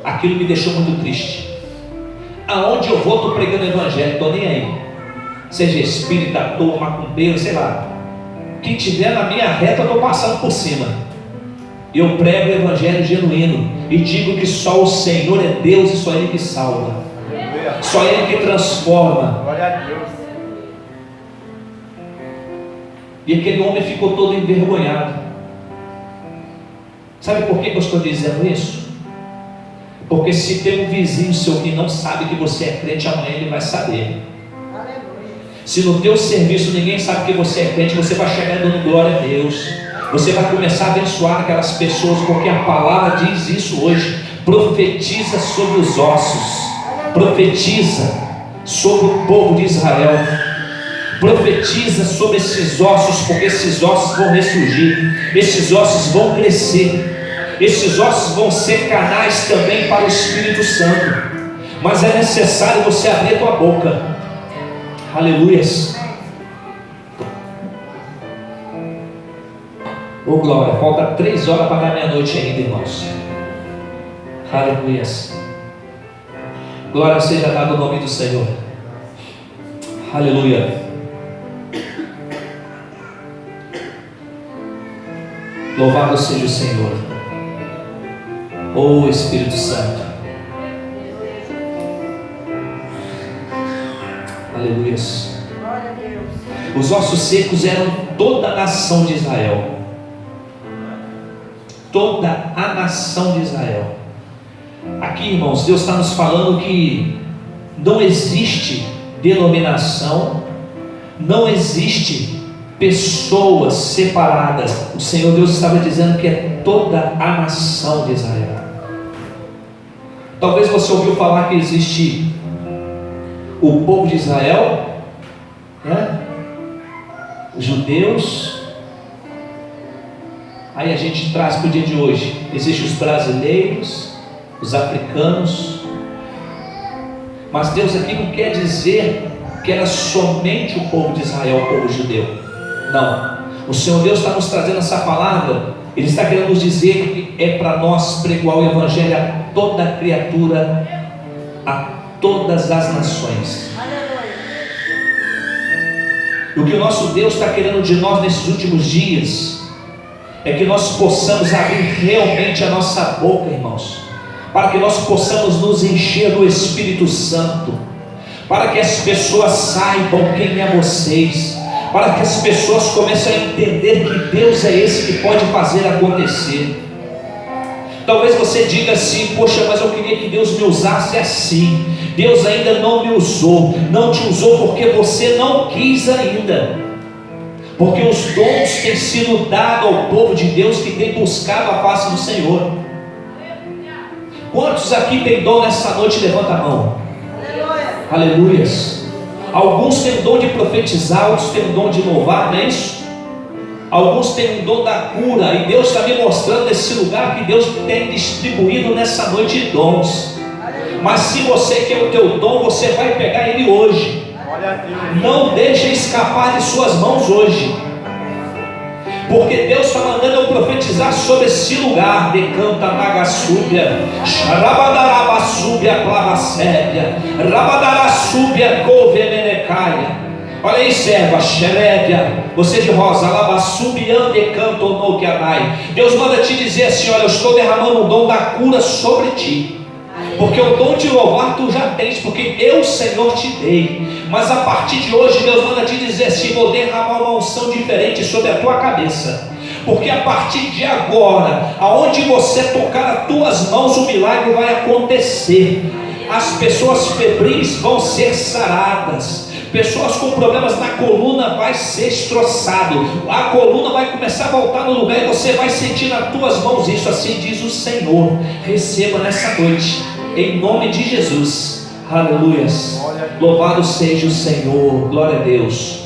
S2: Aquilo me deixou muito triste. Aonde eu vou, estou pregando o evangelho, estou nem aí. Seja espírita, ator, macumbeiro, sei lá. Quem tiver na minha reta, eu estou passando por cima. Eu prego o evangelho genuíno e digo que só o Senhor é Deus e só Ele que salva, só Ele que transforma.
S3: Glória a Deus.
S2: E aquele homem ficou todo envergonhado. Sabe por que eu estou dizendo isso? Porque se tem um vizinho seu que não sabe que você é crente, amanhã ele vai saber. Se no teu serviço ninguém sabe que você é crente, você vai chegar dando glória a Deus. Você vai começar a abençoar aquelas pessoas, porque a palavra diz isso hoje. Profetiza sobre os ossos, profetiza sobre o povo de Israel, profetiza sobre esses ossos, porque esses ossos vão ressurgir, esses ossos vão crescer, esses ossos vão ser canais também para o Espírito Santo. Mas é necessário você abrir a tua boca. Aleluias. Oh glória, falta 3 horas para dar meia-noite ainda, irmãos. Aleluias. Glória seja dada ao nome do Senhor. Aleluia. Louvado seja o Senhor. Oh Espírito Santo. Aleluia. Os ossos secos eram toda a nação de Israel. Toda a nação de Israel. Aqui, irmãos, Deus está nos falando que não existe denominação, não existe pessoas separadas. O Senhor Deus estava dizendo que é toda a nação de Israel. Talvez você ouviu falar que existe o povo de Israel, né? Os judeus. Aí a gente traz para o dia de hoje. Existem os brasileiros, os africanos. Mas Deus aqui não quer dizer que era somente o povo de Israel, o povo judeu. Não. O Senhor Deus está nos trazendo essa palavra. Ele está querendo nos dizer que é para nós pregar o evangelho a toda criatura, a todas as nações. E o que o nosso Deus está querendo de nós nesses últimos dias é que nós possamos abrir realmente a nossa boca, irmãos, para que nós possamos nos encher do Espírito Santo, para que as pessoas saibam quem é vocês, para que as pessoas comecem a entender que Deus é esse que pode fazer acontecer. Talvez você diga assim: poxa, mas eu queria que Deus me usasse assim. Deus ainda não me usou. Não te usou porque você não quis ainda, porque os dons têm sido dados ao povo de Deus que tem buscado a face do Senhor. Quantos aqui tem dom nessa noite? Levanta a mão. Aleluias. Alguns têm o dom de profetizar, outros têm o dom de louvar, não é isso? Alguns têm o dom da cura, e Deus está me mostrando nesse lugar que Deus tem distribuído nessa noite dons. Mas se você quer o teu dom, você vai pegar ele hoje. Não deixe escapar de suas mãos hoje, porque Deus está mandando eu profetizar sobre esse lugar. Decanta Nagasúbia, Xarabadarabasúbia, Clavacébia, Rabadarasúbia, Covemenecaia. Olha aí, serva, Xerédia, você de rosa, Labassubian, Decanto, Noquianai. Deus manda te dizer assim: olha, eu estou derramando o dom da cura sobre ti, porque o dom de louvar tu já tens, porque eu, Senhor, te dei. Mas a partir de hoje Deus manda te dizer assim: vou derramar uma unção diferente sobre a tua cabeça, porque a partir de agora, aonde você tocar as tuas mãos, o milagre vai acontecer. As pessoas febris vão ser saradas, pessoas com problemas na coluna vai ser destroçado, a coluna vai começar a voltar no lugar e você vai sentir nas tuas mãos isso. Assim diz o Senhor. Receba nessa noite, em nome de Jesus. Aleluias. Louvado seja o Senhor. Glória a Deus.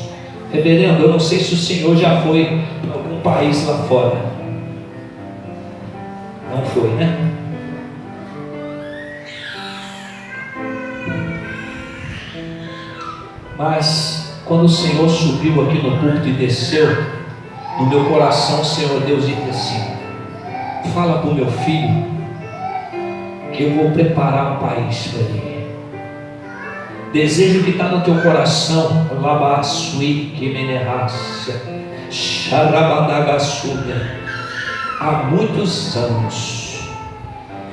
S2: Reverendo, eu não sei se o Senhor já foi em algum país lá fora. Não foi, né? Mas quando o Senhor subiu aqui no púlpito e desceu, no meu coração o Senhor Deus disse assim: fala para o meu filho que eu vou preparar um país para ele. Desejo que está no teu coração, Labassui, que menerrácia, Xarabadagasúbia. há muitos anos.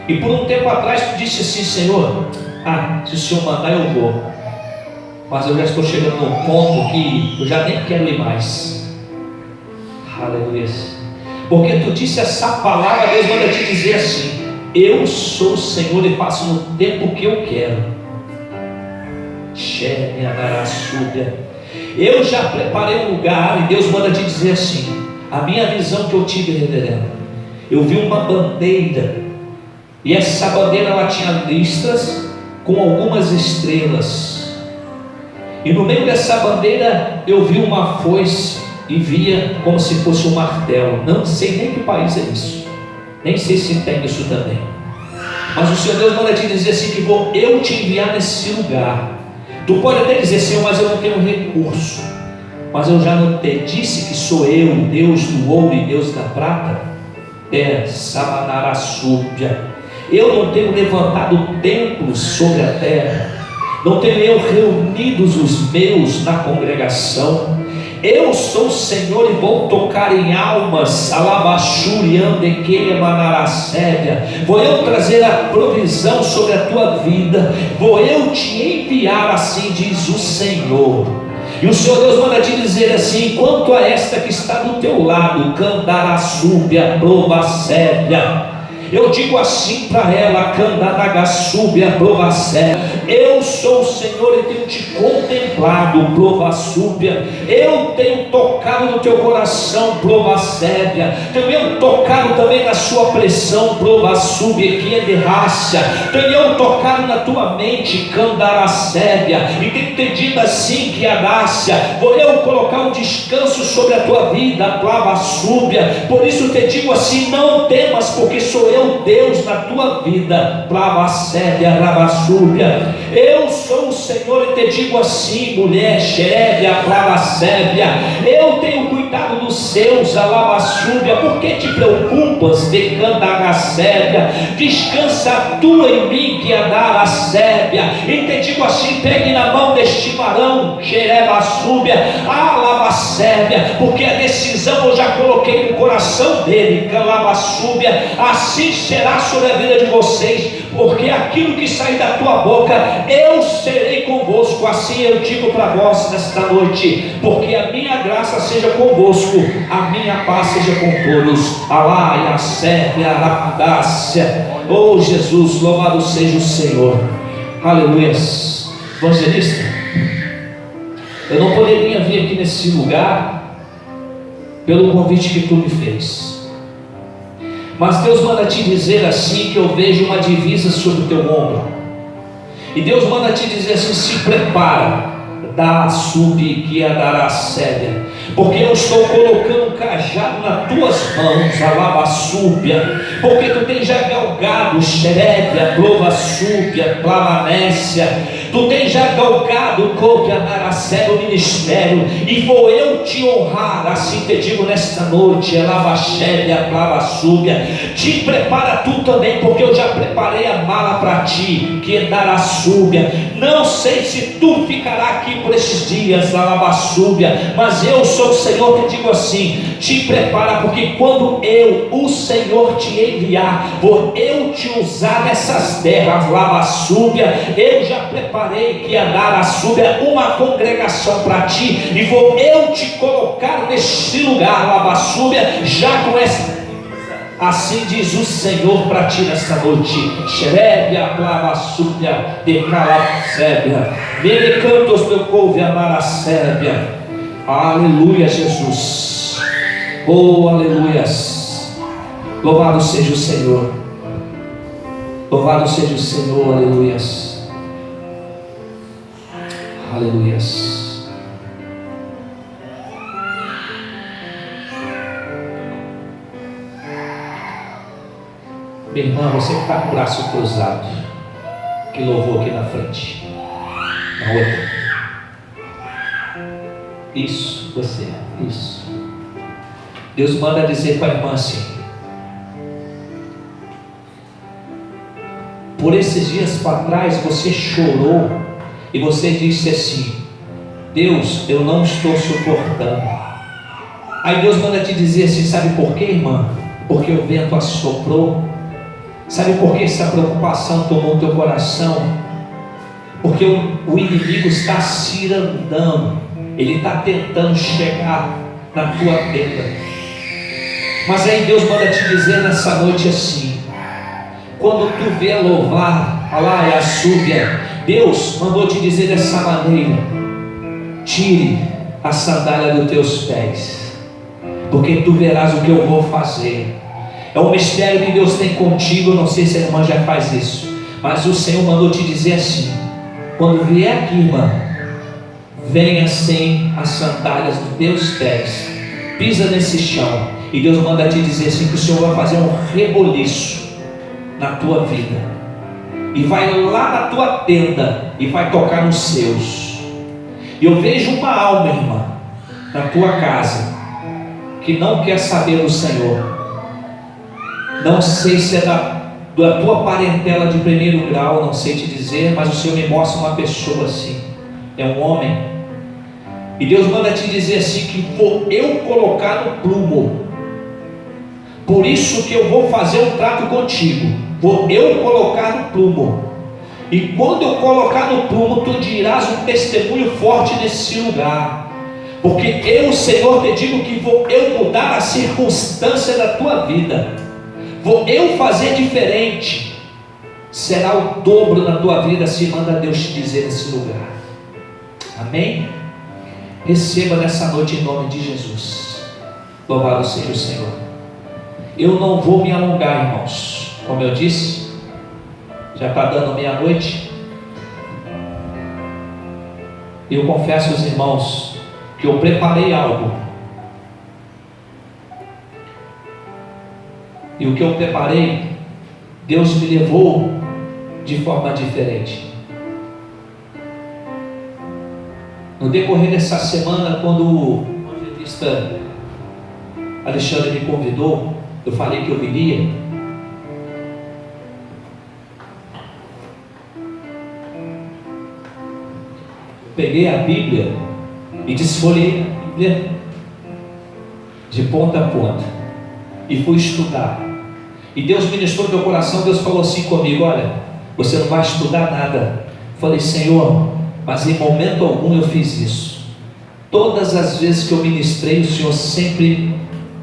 S2: E por um tempo atrás tu disse assim: Senhor, se o Senhor mandar eu vou, mas eu já estou chegando num ponto que eu já nem quero ir mais. Aleluia. Porque tu disse essa palavra, Deus manda te dizer assim: eu sou o Senhor e faço no tempo que eu quero. Eu já preparei um lugar, e Deus manda te dizer assim: a minha visão que eu tive, reverendo, eu vi uma bandeira, e essa bandeira ela tinha listras com algumas estrelas, e no meio dessa bandeira eu vi uma foice e via como se fosse um martelo. Não sei nem que país é isso, nem sei se tem isso também, mas o Senhor Deus manda te dizer assim: que vou eu te enviar nesse lugar. Tu pode até dizer: Senhor, mas eu não tenho recurso. Mas eu já não te disse que sou eu, Deus do ouro e Deus da prata? Eu não tenho levantado templos sobre a terra, não tenho eu reunidos os meus na congregação. Eu sou o Senhor e vou tocar em almas. Vou eu trazer a provisão sobre a tua vida. Vou eu te enviar, assim diz o Senhor. E o Senhor Deus manda te dizer assim: quanto a esta que está do teu lado, Candaraçúbia, Provacélia, eu digo assim para ela: Candaraçúbia, Provacélia, eu sou o Senhor e tenho te contemplado, Provacúbia. Eu tenho tocado no teu coração, Provacélia. Tenho tocado também na sua pressão, Provacúbia, que é de raça. Tenho tocado na tua mente, Candaracélia, e tenho te dito assim: que a dácia, vou eu colocar um descanso sobre a tua vida, Plavacúbia. Por isso te digo assim: não temas, porque sou eu Deus na tua vida, Plavacélia, Rabacúbia. Eu sou o Senhor e te digo assim, mulher, Xéria, Plavacélia, eu tenho cuidado dos seus, Alabacúbia. Por que te preocupas, de Candaracélia? Descansa tu em mim, que andar a Sébia. E te digo assim: pegue na mão deste varão, Xerebacúbia, Alabacélia, porque a decisão eu já coloquei no coração dele, Calabacúbia. Assim será sobre a vida de vocês, porque aquilo que sair da tua boca, eu serei convosco. Assim eu digo para vós nesta noite: porque a minha graça seja convosco, a minha paz seja com todos. Alá, Sérvia, Arapadácia. Oh Jesus, louvado seja o Senhor. Aleluia. Evangelista, eu não poderia vir aqui nesse lugar pelo convite que tu me fez, mas Deus manda te dizer assim: que eu vejo uma divisa sobre o teu ombro. E Deus manda te dizer assim: se prepara, da subia dará séria, porque eu estou colocando um cajado nas tuas mãos, Alabacúbia, porque tu tens já galgado Xerébia, Provacúbia, Plavanécia. Tu tens já galgado o ministério, e vou eu te honrar. Assim te digo nesta noite, Elavaxélia, Plavacúbia. Te prepara tu também, porque eu já preparei a mala para ti, que é Daracúbia. Não sei se tu ficará aqui por esses dias, Alabacúbia, mas eu sou o Senhor que digo assim: te prepara, porque quando eu, o Senhor, te enviar, vou eu te usar nessas terras, Alabacúbia. Eu já preparei que a Daracúbia uma congregação para ti, e vou eu te colocar neste lugar, Alabacúbia, já com essa. Assim diz o Senhor para ti nesta noite: Xerébia, Plavacúbia, Decalacébia, Melecantos, meu povo, Amaracébia. Aleluia, Jesus. Oh, aleluias. Louvado seja o Senhor. Louvado seja o Senhor, aleluias. Aleluias. Minha irmã, você que está com o braço cruzado, que louvou aqui na frente, na outra. Isso, você, isso. Deus manda dizer para a irmã assim: por esses dias para trás você chorou e você disse assim: Deus, eu não estou suportando. Aí Deus manda te dizer assim: sabe por quê, irmã? porque o vento assoprou? Sabe por que essa preocupação tomou o teu coração? Porque o inimigo está cirandando, ele está tentando chegar na tua tenda. Mas aí Deus manda te dizer nessa noite assim: quando tu vier louvar, alá é a súbia, Deus mandou te dizer dessa maneira: tire a sandália dos teus pés, porque tu verás o que eu vou fazer. É um mistério que Deus tem contigo. Eu não sei se a irmã já faz isso, mas o Senhor mandou te dizer assim: quando vier aqui, irmã, venha sem as sandálias dos teus pés, pisa nesse chão, e Deus manda te dizer assim, que o Senhor vai fazer um reboliço na tua vida, e vai lá na tua tenda, e vai tocar nos seus. E eu vejo uma alma, irmã, na tua casa, que não quer saber do Senhor. Não sei se é da tua parentela de primeiro grau, não sei te dizer, mas o Senhor me mostra uma pessoa assim, é um homem, e Deus manda te dizer assim, que vou eu colocar no prumo, por isso que eu vou fazer um trato contigo, vou eu colocar no prumo, e quando eu colocar no prumo, tu dirás um testemunho forte nesse lugar, porque eu, Senhor, te digo que vou eu mudar a circunstância da tua vida, vou eu fazer diferente, será o dobro na tua vida, se manda Deus te dizer nesse lugar. Amém? Receba nessa noite em nome de Jesus. Louvado seja o Senhor. Eu não vou me alongar, irmãos, como eu disse, já está dando meia-noite. Eu confesso aos irmãos que eu preparei algo, e o que eu preparei, Deus me levou de forma diferente. No decorrer dessa semana, quando o evangelista Alexandre me convidou, eu falei que eu viria. Peguei a Bíblia e desfolhei a Bíblia de ponta a ponta e fui estudar. E Deus ministrou no meu coração. Deus falou assim comigo: olha, você não vai estudar nada. Falei: Senhor, mas em momento algum eu fiz isso. Todas as vezes que eu ministrei, o Senhor sempre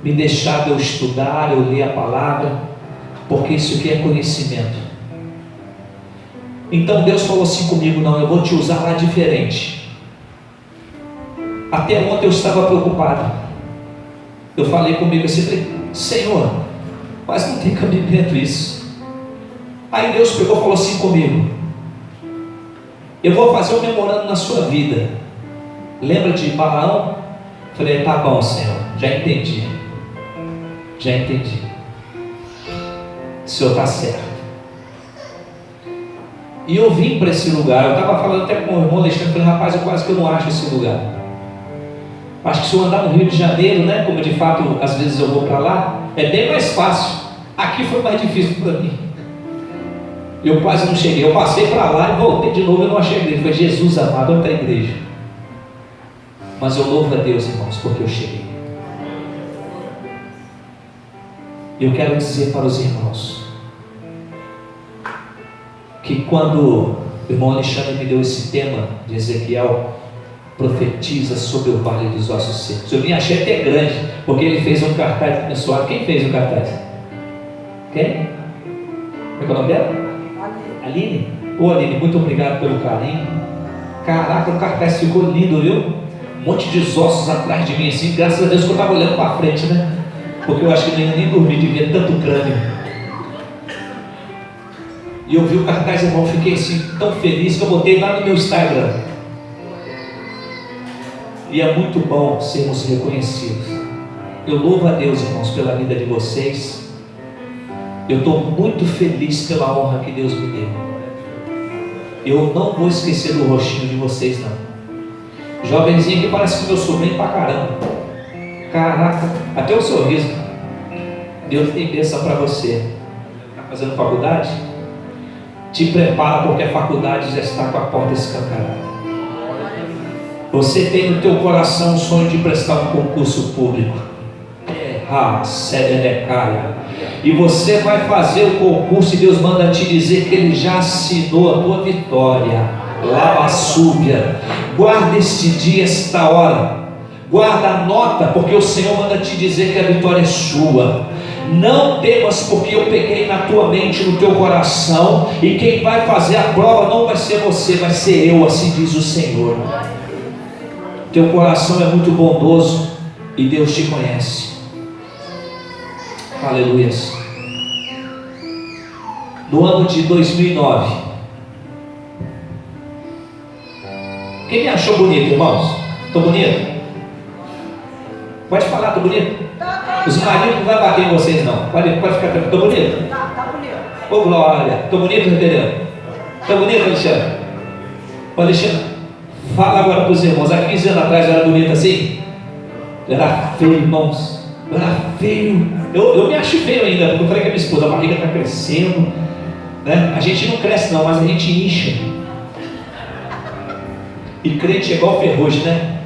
S2: me deixava eu estudar, eu ler a palavra, porque isso aqui é conhecimento. Então Deus falou assim comigo: não, eu vou te usar lá diferente. Até ontem eu estava preocupado. Eu falei comigo assim, falei: Senhor, mas não tem cabimento isso. Aí Deus pegou e falou assim comigo: eu vou fazer um memorando na sua vida. Lembra de Balaão? Falei: tá bom, Senhor, já entendi. Já entendi. O Senhor está certo. E eu vim para esse lugar. Eu estava falando até com o irmão Alexandre, falei: rapaz, eu quase que eu não acho esse lugar. Acho que se eu andar no Rio de Janeiro, né, como de fato às vezes eu vou para lá, é bem mais fácil. Aqui foi mais difícil para mim. Eu quase não cheguei. Eu passei para lá e voltei de novo, eu não achei a igreja. Foi: Jesus amado, onde está a igreja? Mas eu louvo a Deus, irmãos, porque eu cheguei. Eu quero dizer para os irmãos que quando o irmão Alexandre me deu esse tema de Ezequiel, profetiza sobre o vale dos ossos secos, eu me achei até grande, porque ele fez um cartaz abençoado. Quem fez o cartaz? Quem? Como é que é o nome dela? Aline. Ô Aline, muito obrigado pelo carinho. Caraca, o cartaz ficou lindo, viu? Um monte de ossos atrás de mim assim, graças a Deus que eu estava olhando para frente, né? Porque eu acho que não ia nem dormir de ver tanto crânio. E eu vi o cartaz, irmão, fiquei assim tão feliz que eu botei lá no meu Instagram. E é muito bom sermos reconhecidos. Eu louvo a Deus, irmãos, pela vida de vocês. Eu estou muito feliz pela honra que Deus me deu. Eu não vou esquecer do rostinho de vocês, não. Jovenzinho que parece que meu sobrinho pra caramba. Caraca, até o sorriso. Deus tem bênção para você. Está fazendo faculdade? Te prepara, porque a faculdade já está com a porta escancarada. Você tem no teu coração o sonho de prestar um concurso público. E você vai fazer o concurso e Deus manda te dizer que Ele já assinou a tua vitória. Lavassúbia. Guarda este dia, esta hora. Guarda a nota, porque o Senhor manda te dizer que a vitória é sua. Não temas, porque eu peguei na tua mente, no teu coração, e quem vai fazer a prova não vai ser você, vai ser eu, assim diz o Senhor. Teu coração é muito bondoso e Deus te conhece. Aleluia. No ano de 2009, quem me achou bonito, irmãos? Estou bonito? Pode falar, estou bonito? Os maridos não vão bater em vocês não. Pode ficar tranquilo. Estou bonito?
S3: Tá bonito.
S2: Ô glória, estou bonito, reverendo? Estou bonito, Alexandre? Ô Alexandre, fala agora para os irmãos. Há 15 anos atrás eu era bonito assim? Eu era feio, irmãos. Eu era feio. Eu me acho feio ainda, porque eu falei com a minha esposa, a barriga está crescendo, né? A gente não cresce não, mas a gente incha. E crente é igual ferrugem, né?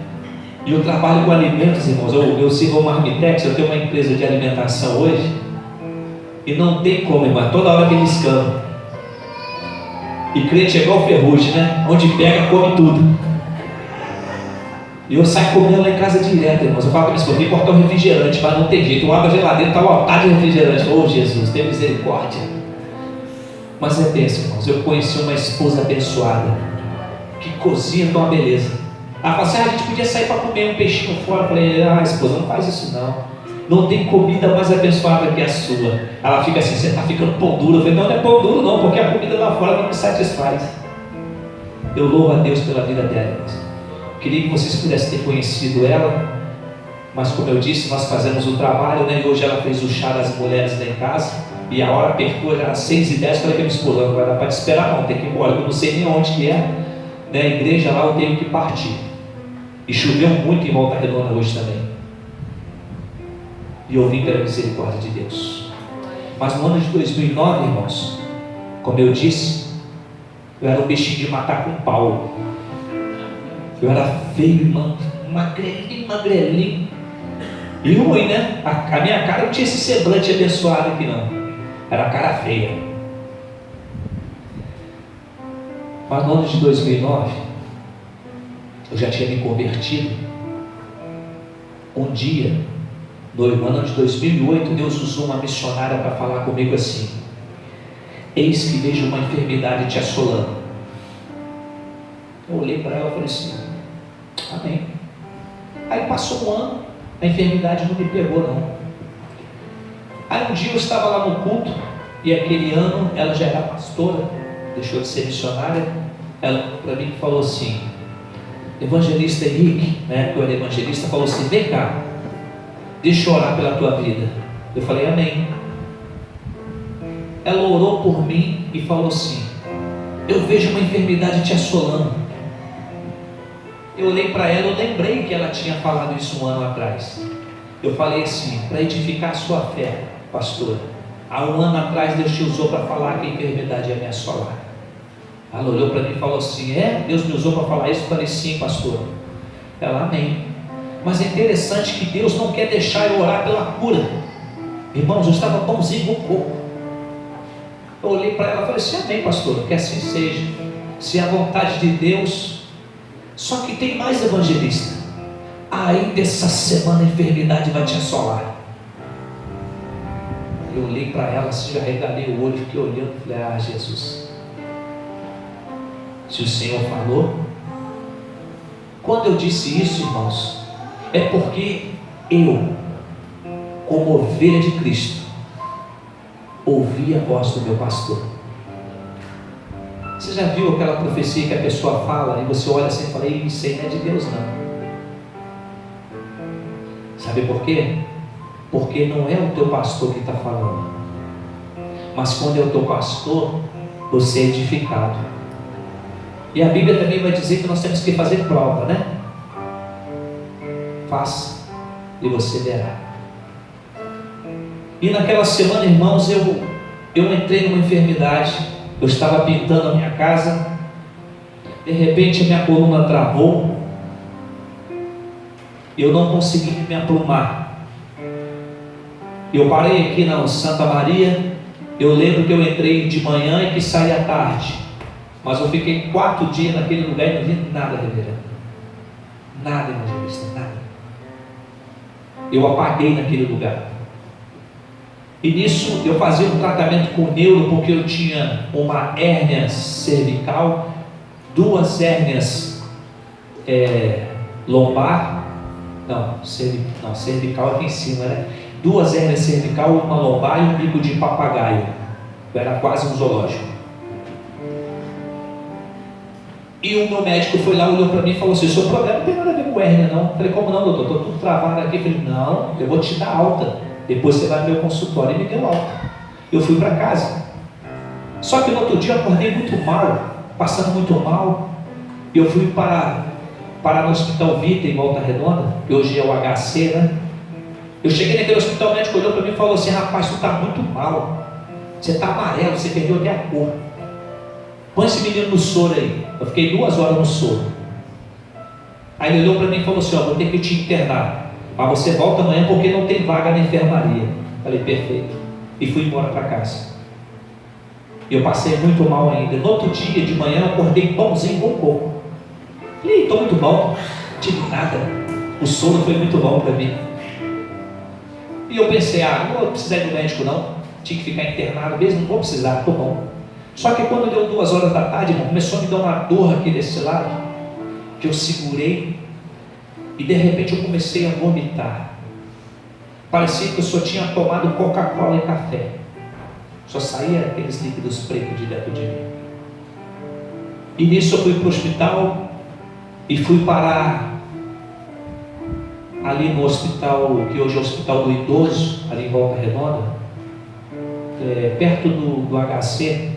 S2: E eu trabalho com alimentos, irmãos. Eu sirvo uma Marmitex, eu tenho uma empresa de alimentação hoje. E não tem como, irmão, toda hora tem escambo. E crente é igual ferrugem, né? Onde pega, come tudo. E eu saio comendo lá em casa direto, irmãos. Eu falo para minha esposa, tem que cortar o refrigerante, mas não tem jeito. Eu abro a geladeira, está lotado de refrigerante. Oh Jesus, tem misericórdia. Mas é bênção, irmãos. Eu conheci uma esposa abençoada, que cozinha com uma beleza. Ela falou assim, a gente podia sair para comer um peixinho fora. Eu falei, esposa, não faz isso não. Não tem comida mais abençoada que a sua. Ela fica assim, você está ficando pão duro. Eu falei, não é pão duro não, porque a comida lá fora não me satisfaz. Eu louvo a Deus pela vida dela, irmãos. Queria que vocês pudessem ter conhecido ela, mas como eu disse, nós fazemos o trabalho, né? E hoje ela fez o chá das mulheres lá em casa, e a hora apertou, já às 6h10, falei para minha esposa, não vai dar para te esperar não, tem que ir embora, eu não sei nem onde que é, né? A igreja lá eu tenho que partir. E choveu muito em Volta Redonda hoje também. E eu vim pela misericórdia de Deus. Mas no ano de 2009, irmãos, como eu disse, eu era um bichinho de matar com pau. Eu era feio, irmão, magrelinho. E ruim, né? A minha cara não tinha esse semblante abençoado aqui não. Era cara feia. Mas no ano de 2009, eu já tinha me convertido. Um dia, no ano de 2008, Deus usou uma missionária para falar comigo assim: eis que vejo uma enfermidade te assolando. Eu olhei para ela e falei assim: amém. Aí passou um ano, a enfermidade não me pegou não. Aí um dia eu estava lá no culto, e aquele ano ela já era pastora, deixou de ser missionária. Ela para mim falou assim: evangelista Henrique, na época eu era evangelista, falou assim: vem cá, deixa eu orar pela tua vida. Eu falei amém. Ela orou por mim e falou assim: eu vejo uma enfermidade te assolando. Eu olhei para ela, eu lembrei que ela tinha falado isso um ano atrás. Eu falei assim: para edificar a sua fé, pastora, há um ano atrás Deus te usou para falar que a enfermidade ia me assolar. Ela olhou para mim e falou assim: Deus me usou para falar isso? Eu falei: sim, pastor. Ela: amém. Mas é interessante que Deus não quer deixar eu orar pela cura. Irmãos, eu estava bonzinho no corpo. Eu olhei para ela e falei assim: amém, pastor, que assim seja, se é a vontade de Deus. Só que tem mais, evangelista. Ainda essa semana a enfermidade vai te assolar. Eu olhei para ela assim, já regalei o olho, fiquei olhando e falei: Jesus, se o Senhor falou. Quando eu disse isso, irmãos, é porque eu, como ovelha de Cristo, ouvi a voz do meu pastor. Você já viu aquela profecia que a pessoa fala e você olha assim e fala: isso aí não é de Deus não. Sabe por quê? Porque não é o teu pastor que está falando, mas quando é o teu pastor, você é edificado. E a Bíblia também vai dizer que nós temos que fazer prova, né? Faça e você verá. E naquela semana, irmãos, eu entrei numa enfermidade. Eu estava pintando a minha casa, de repente a minha coluna travou, eu não consegui me aprumar. Eu parei aqui na Santa Maria. Eu lembro que eu entrei de manhã e que saí à tarde. Mas eu fiquei 4 dias naquele lugar e não vi nada, reverendo. Nada, evangelista, nada. Eu apaguei naquele lugar. E nisso eu fazia um tratamento com neuro, porque eu tinha uma hérnia cervical, 2 hérnias lombar, cervical aqui em cima, né? 2 hérnias cervical, uma lombar e um bico de papagaio. Era quase um zoológico. E o meu médico foi lá, olhou para mim e falou assim: o seu problema não tem nada a ver com hérnia, não. Eu falei: como não, doutor? Estou tudo travado aqui. Eu falei: não, eu vou te dar alta. Depois você vai no meu consultório. E me deu alta. Eu fui para casa. Só que no outro dia eu acordei muito mal, passando muito mal. E eu fui para no Hospital Vita, em Volta Redonda, que hoje é o HC, né? Eu cheguei naquele hospital, o médico olhou para mim e falou assim: rapaz, tu está muito mal. Você está amarelo, você perdeu até a cor. Põe esse menino no soro aí. Eu fiquei 2 horas no soro. Aí ele olhou para mim e falou assim: ó, vou ter que te internar, mas você volta amanhã porque não tem vaga na enfermaria. Falei: perfeito. E fui embora para casa. E eu passei muito mal ainda. No outro dia de manhã eu acordei bonzinho com coco. Falei: estou muito bom. Não tive nada. O sono foi muito bom para mim. E eu pensei: não vou precisar ir do médico não. Tinha que ficar internado mesmo, não vou precisar, estou bom. Só que quando deu 2 horas da tarde, irmão, começou a me dar uma dor aqui desse lado, que eu segurei, e de repente eu comecei a vomitar. Parecia que eu só tinha tomado Coca-Cola e café. Só saía aqueles líquidos pretos de dentro de mim. E nisso eu fui para o hospital e fui parar ali no hospital, que hoje é o Hospital do Idoso, ali em Volta Redonda, perto do HC,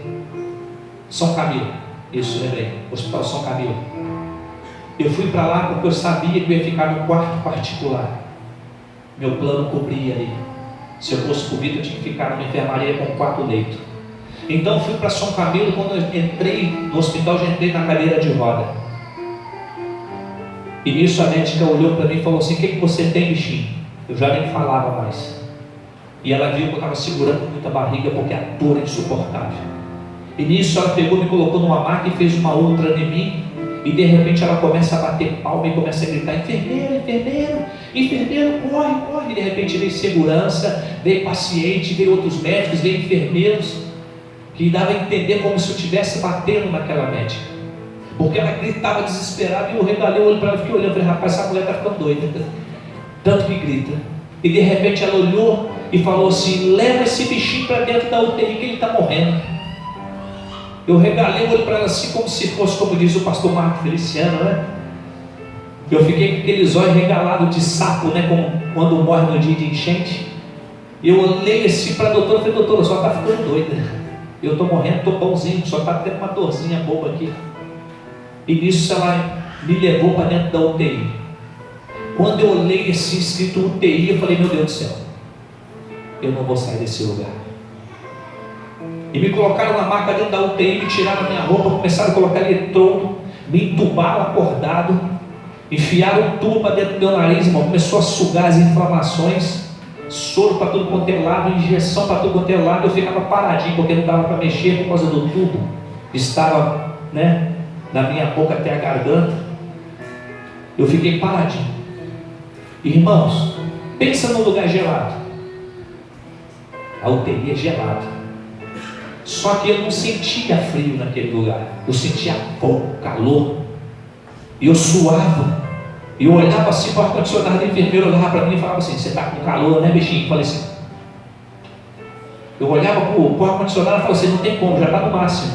S2: São Camilo. Isso, lembrei, Hospital São Camilo. Eu fui para lá porque eu sabia que eu ia ficar no quarto particular. Meu plano cobria ali. Se eu fosse Covid, eu tinha que ficar numa enfermaria com 4 leitos. Então eu fui para São Camilo. Quando eu entrei no hospital, já entrei na cadeira de roda. E nisso a médica olhou para mim e falou assim: o que você tem, bichinho? Eu já nem falava mais. E ela viu que eu estava segurando muita barriga porque a dor é insuportável. E nisso ela pegou, me colocou numa maca e fez uma ultra em mim. E de repente ela começa a bater palma e começa a gritar: enfermeiro, enfermeiro, enfermeiro, corre, corre. E de repente veio segurança, veio paciente, veio outros médicos, veio enfermeiros, que dava a entender como se eu estivesse batendo naquela médica, porque ela gritava desesperada. E eu regalei o olho para ela, fiquei olhando, falei: rapaz, essa mulher está ficando doida, tanto que grita. E de repente ela olhou e falou assim: leva esse bichinho para dentro da UTI que ele está morrendo. Eu regalei o olho para ela assim, como se fosse, como diz o pastor Marco Feliciano, né? Eu fiquei com aqueles olhos regalados de sapo, né? Como quando morre no dia de enchente. E eu olhei assim para a doutora e falei: doutora, só está ficando doida. Eu estou morrendo, estou bonzinho, só está tendo uma dorzinha boba aqui. E nisso ela me levou para dentro da UTI. Quando eu olhei assim escrito UTI, eu falei: meu Deus do céu, eu não vou sair desse lugar. E me colocaram na maca dentro da UTI, me tiraram a minha roupa, começaram a colocar eletrodo, me entubaram acordado, enfiaram um tubo para dentro do meu nariz, irmão, começou a sugar as inflamações, soro para tudo quanto é lado, injeção para tudo quanto é lado. Eu ficava paradinho porque não dava para mexer por causa do tubo, estava, né, da minha boca até a garganta. Eu fiquei paradinho. Irmãos, pensa num lugar gelado. A UTI é gelada. Só que eu não sentia frio naquele lugar. Eu sentia fogo, calor. E eu suava. E eu olhava assim para o ar-condicionado, o enfermeiro olhava para mim e falava assim: você está com calor, né, bichinho? Eu falei assim. Eu olhava para o ar-condicionado e falava assim: não tem como, já está no máximo.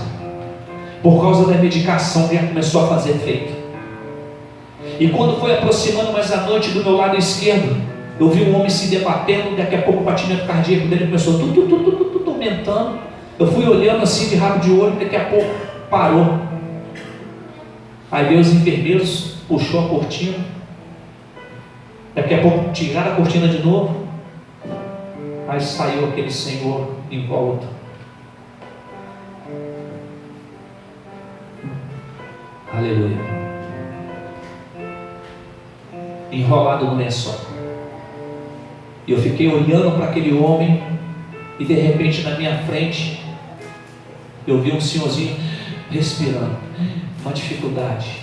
S2: Por causa da medicação que já começou a fazer efeito. E quando foi aproximando mais à noite, do meu lado esquerdo, eu vi um homem se debatendo. Daqui a pouco o batimento cardíaco dele começou aumentando. Eu fui olhando assim de rabo de olho, daqui a pouco parou. Aí veio os enfermeiros, puxou a cortina. Daqui a pouco tiraram a cortina de novo. Aí saiu aquele senhor em volta. Aleluia. Enrolado no lençol. E eu fiquei olhando para aquele homem, e de repente na minha frente, eu vi um senhorzinho respirando, uma dificuldade.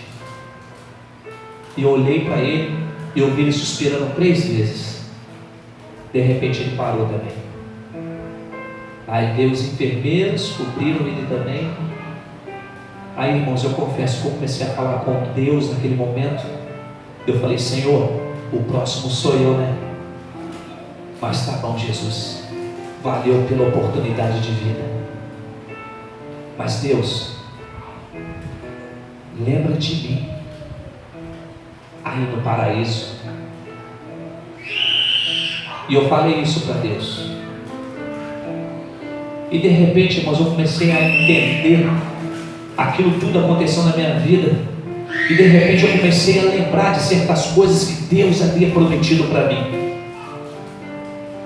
S2: E eu olhei para ele, e eu vi ele suspirando 3 vezes. De repente ele parou também. Aí veio os enfermeiros, cobriram ele também. Aí, irmãos, eu confesso que eu comecei a falar com Deus naquele momento. Eu falei: Senhor, o próximo sou eu, né? Mas tá bom, Jesus, valeu pela oportunidade de vida. Mas Deus, lembra de mim aí no paraíso. E eu falei isso para Deus. E de repente, irmãos, eu comecei a entender aquilo tudo aconteceu na minha vida. E de repente eu comecei a lembrar de certas coisas que Deus havia prometido para mim.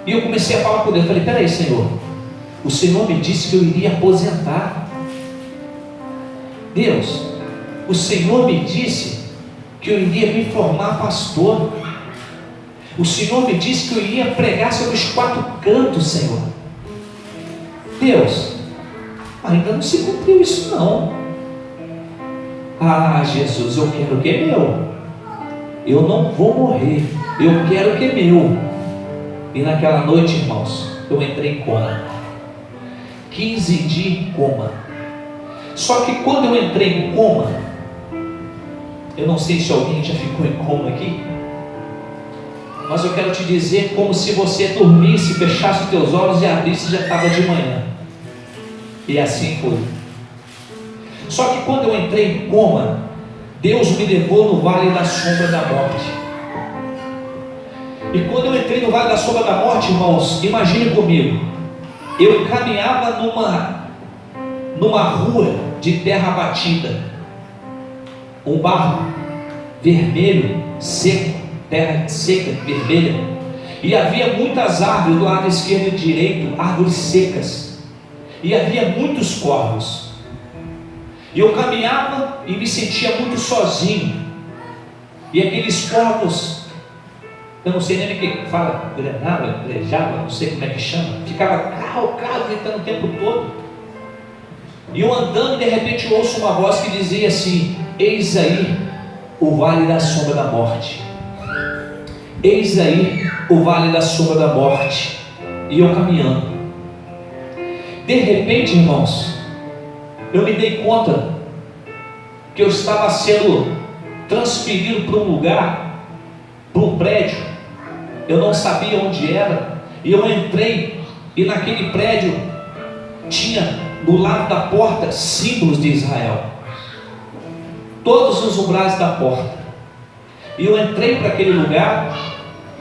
S2: E eu comecei a falar com Deus. Eu falei: peraí, Senhor, o Senhor me disse que eu iria aposentar. Deus, o Senhor me disse que eu iria me formar pastor. O Senhor me disse que eu iria pregar sobre os 4 cantos, Senhor. Deus, ainda não se cumpriu isso não. Ah, Jesus, eu quero o que é meu. Eu não vou morrer, eu quero o que é meu. E naquela noite, irmãos, eu entrei em coma. 15 dias em coma. Só que quando eu entrei em coma, eu não sei se alguém já ficou em coma aqui, mas eu quero te dizer, como se você dormisse, fechasse os teus olhos e abrisse, já estava de manhã. E assim foi. Só que quando eu entrei em coma, Deus me levou no vale da sombra da morte. E quando eu entrei no vale da sombra da morte, irmãos, imagine comigo, eu caminhava numa rua de terra batida, um barro vermelho, seco, terra seca, vermelha, e havia muitas árvores do lado esquerdo e direito, árvores secas, e havia muitos corvos. E eu caminhava e me sentia muito sozinho, e aqueles corvos, eu não sei nem o que fala, brejava, não sei como é que chama, ficava carro, gritando o tempo todo. E eu andando, e de repente eu ouço uma voz que dizia assim: eis aí o vale da sombra da morte. Eis aí o vale da sombra da morte. E eu caminhando. De repente, irmãos, eu me dei conta que eu estava sendo transferido para um lugar, para um prédio. Eu não sabia onde era. E eu entrei, e naquele prédio tinha do lado da porta símbolos de Israel, todos os umbrais da porta. E eu entrei para aquele lugar,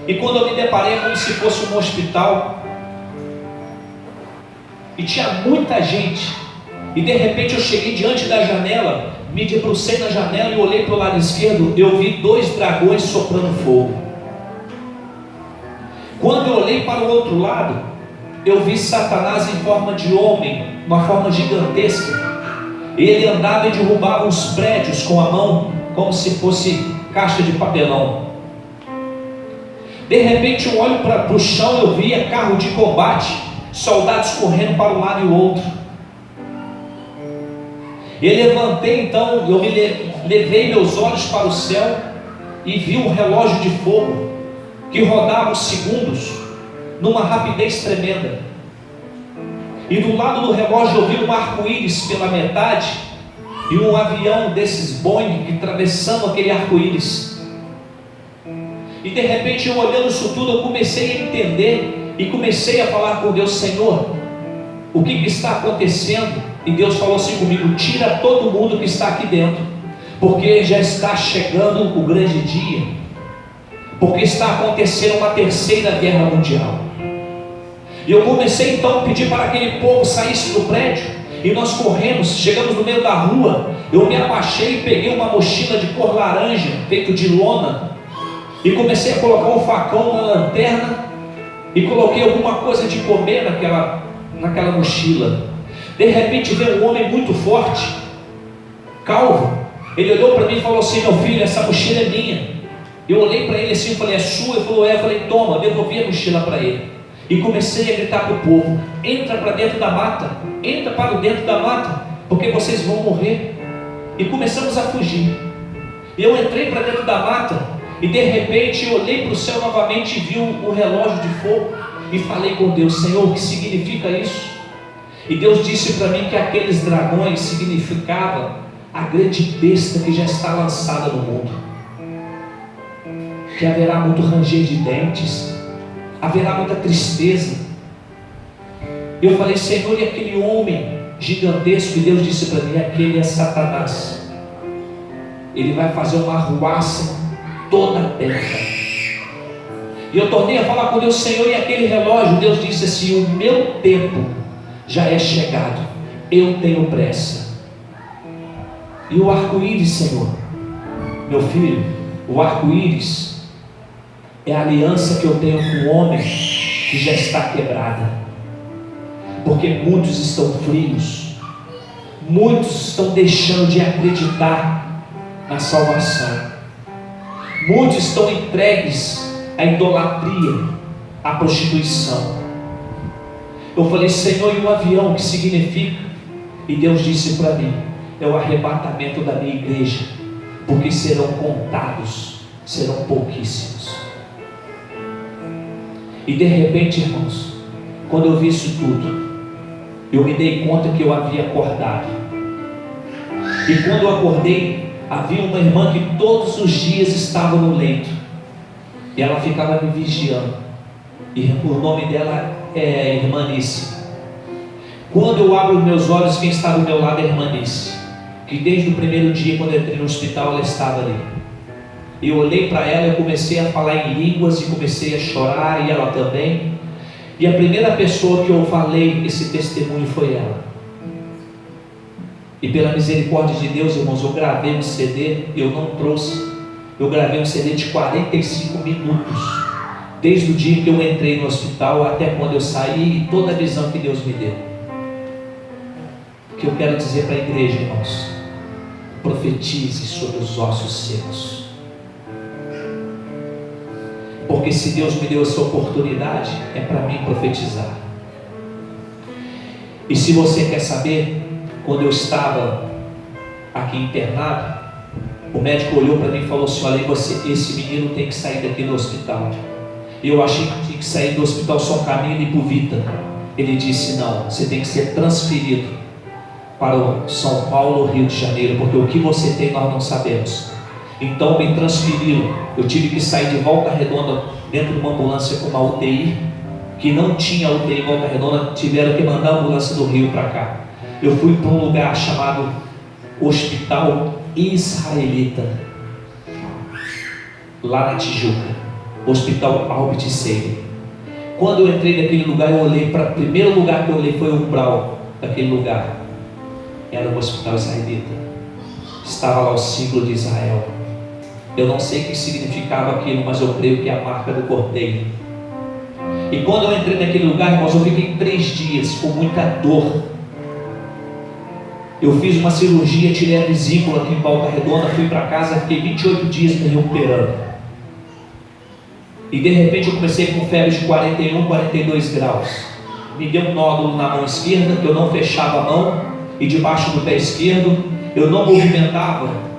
S2: e quando eu me deparei, como se fosse um hospital, e tinha muita gente. E de repente eu cheguei diante da janela, me debrucei na janela e olhei para o lado esquerdo. Eu vi 2 dragões soprando fogo. Quando eu olhei para o outro lado, eu vi Satanás em forma de homem, uma forma gigantesca. Ele andava e derrubava os prédios com a mão, como se fosse caixa de papelão. De repente eu olho para o chão, eu via carro de combate, soldados correndo para um lado e o outro. Eu levantei então, eu levei meus olhos para o céu e vi um relógio de fogo que rodava os segundos numa rapidez tremenda. E do lado do relógio eu vi um arco-íris pela metade e um avião desses Boeing atravessando aquele arco-íris. E de repente eu olhando isso tudo, eu comecei a entender e comecei a falar com Deus: Senhor, o que está acontecendo? E Deus falou assim comigo: tira todo mundo que está aqui dentro, porque já está chegando o grande dia, porque está acontecendo uma 3ª guerra mundial. E eu comecei então a pedir para aquele povo saísse do prédio, e nós corremos, chegamos no meio da rua. Eu me abaixei e peguei uma mochila de cor laranja, feito de lona, e comecei a colocar um facão, uma lanterna, e coloquei alguma coisa de comer naquela mochila. De repente veio um homem muito forte, calvo. Ele olhou para mim e falou assim: meu filho, essa mochila é minha. Eu olhei para ele assim, eu falei, é sua? Ele falou, é. Eu falei, toma, eu devolvi a mochila para ele. E comecei a gritar para o povo, entra para dentro da mata, entra para dentro da mata, porque vocês vão morrer. E começamos a fugir. E eu entrei para dentro da mata, e de repente eu olhei para o céu novamente e vi o relógio de fogo, e falei com Deus, Senhor, o que significa isso? E Deus disse para mim que aqueles dragões significavam a grande besta que já está lançada no mundo, que haverá muito ranger de dentes, haverá muita tristeza. E eu falei, Senhor, e aquele homem gigantesco? E Deus disse para mim, aquele é Satanás. Ele vai fazer uma arruaça toda a terra. E eu tornei a falar com Deus, Senhor, e aquele relógio? Deus disse assim, o meu tempo já é chegado, eu tenho pressa. E o arco-íris, Senhor, meu filho, o arco-íris é a aliança que eu tenho com o homem que já está quebrada, porque muitos estão frios, muitos estão deixando de acreditar na salvação, muitos estão entregues à idolatria, à prostituição. Eu falei, Senhor, e o avião, que significa? E Deus disse para mim, é o arrebatamento da minha igreja, porque serão contados, serão pouquíssimos. E de repente, irmãos, quando eu vi isso tudo, eu me dei conta que eu havia acordado. E quando eu acordei, havia uma irmã que todos os dias estava no leito, e ela ficava me vigiando, e o nome dela é Irmã Nice. Quando eu abro os meus olhos, quem está do meu lado é a Irmã Nice, que desde o primeiro dia, quando eu entrei no hospital, ela estava ali. Eu olhei para ela, eu comecei a falar em línguas e comecei a chorar, e ela também. E a primeira pessoa que eu falei esse testemunho foi ela. E pela misericórdia de Deus, irmãos, eu gravei um CD, eu não trouxe, eu gravei um CD de 45 minutos, desde o dia que eu entrei no hospital até quando eu saí, e toda a visão que Deus me deu. O que eu quero dizer para a igreja, irmãos, profetize sobre os ossos secos, porque se Deus me deu essa oportunidade, é para mim profetizar. E se você quer saber, quando eu estava aqui internado, o médico olhou para mim e falou assim, olha, esse menino tem que sair daqui do hospital. Eu achei que tinha que sair do hospital só um caminho e ir para o Vita. Ele disse, não, você tem que ser transferido para o São Paulo, Rio de Janeiro, porque o que você tem nós não sabemos. Então me transferiram, eu tive que sair de Volta Redonda dentro de uma ambulância com uma UTI, que não tinha UTI em Volta Redonda, tiveram que mandar a ambulância do Rio para cá. Eu fui para um lugar chamado Hospital Israelita, lá na Tijuca, Hospital Albert Seire. Quando eu entrei naquele lugar, eu olhei para o primeiro lugar que eu olhei foi o umbral daquele lugar. Era o Hospital Israelita. Estava lá o símbolo de Israel. Eu não sei o que significava aquilo, mas eu creio que é a marca do Cordeiro. E quando eu entrei naquele lugar, irmãos, eu fiquei 3 dias com muita dor. Eu fiz uma cirurgia, tirei a vesícula aqui em Volta Redonda, fui para casa, fiquei 28 dias me recuperando. E de repente eu comecei com febre de 41, 42 graus. Me deu um nódulo na mão esquerda, que eu não fechava a mão, e debaixo do pé esquerdo, eu não movimentava.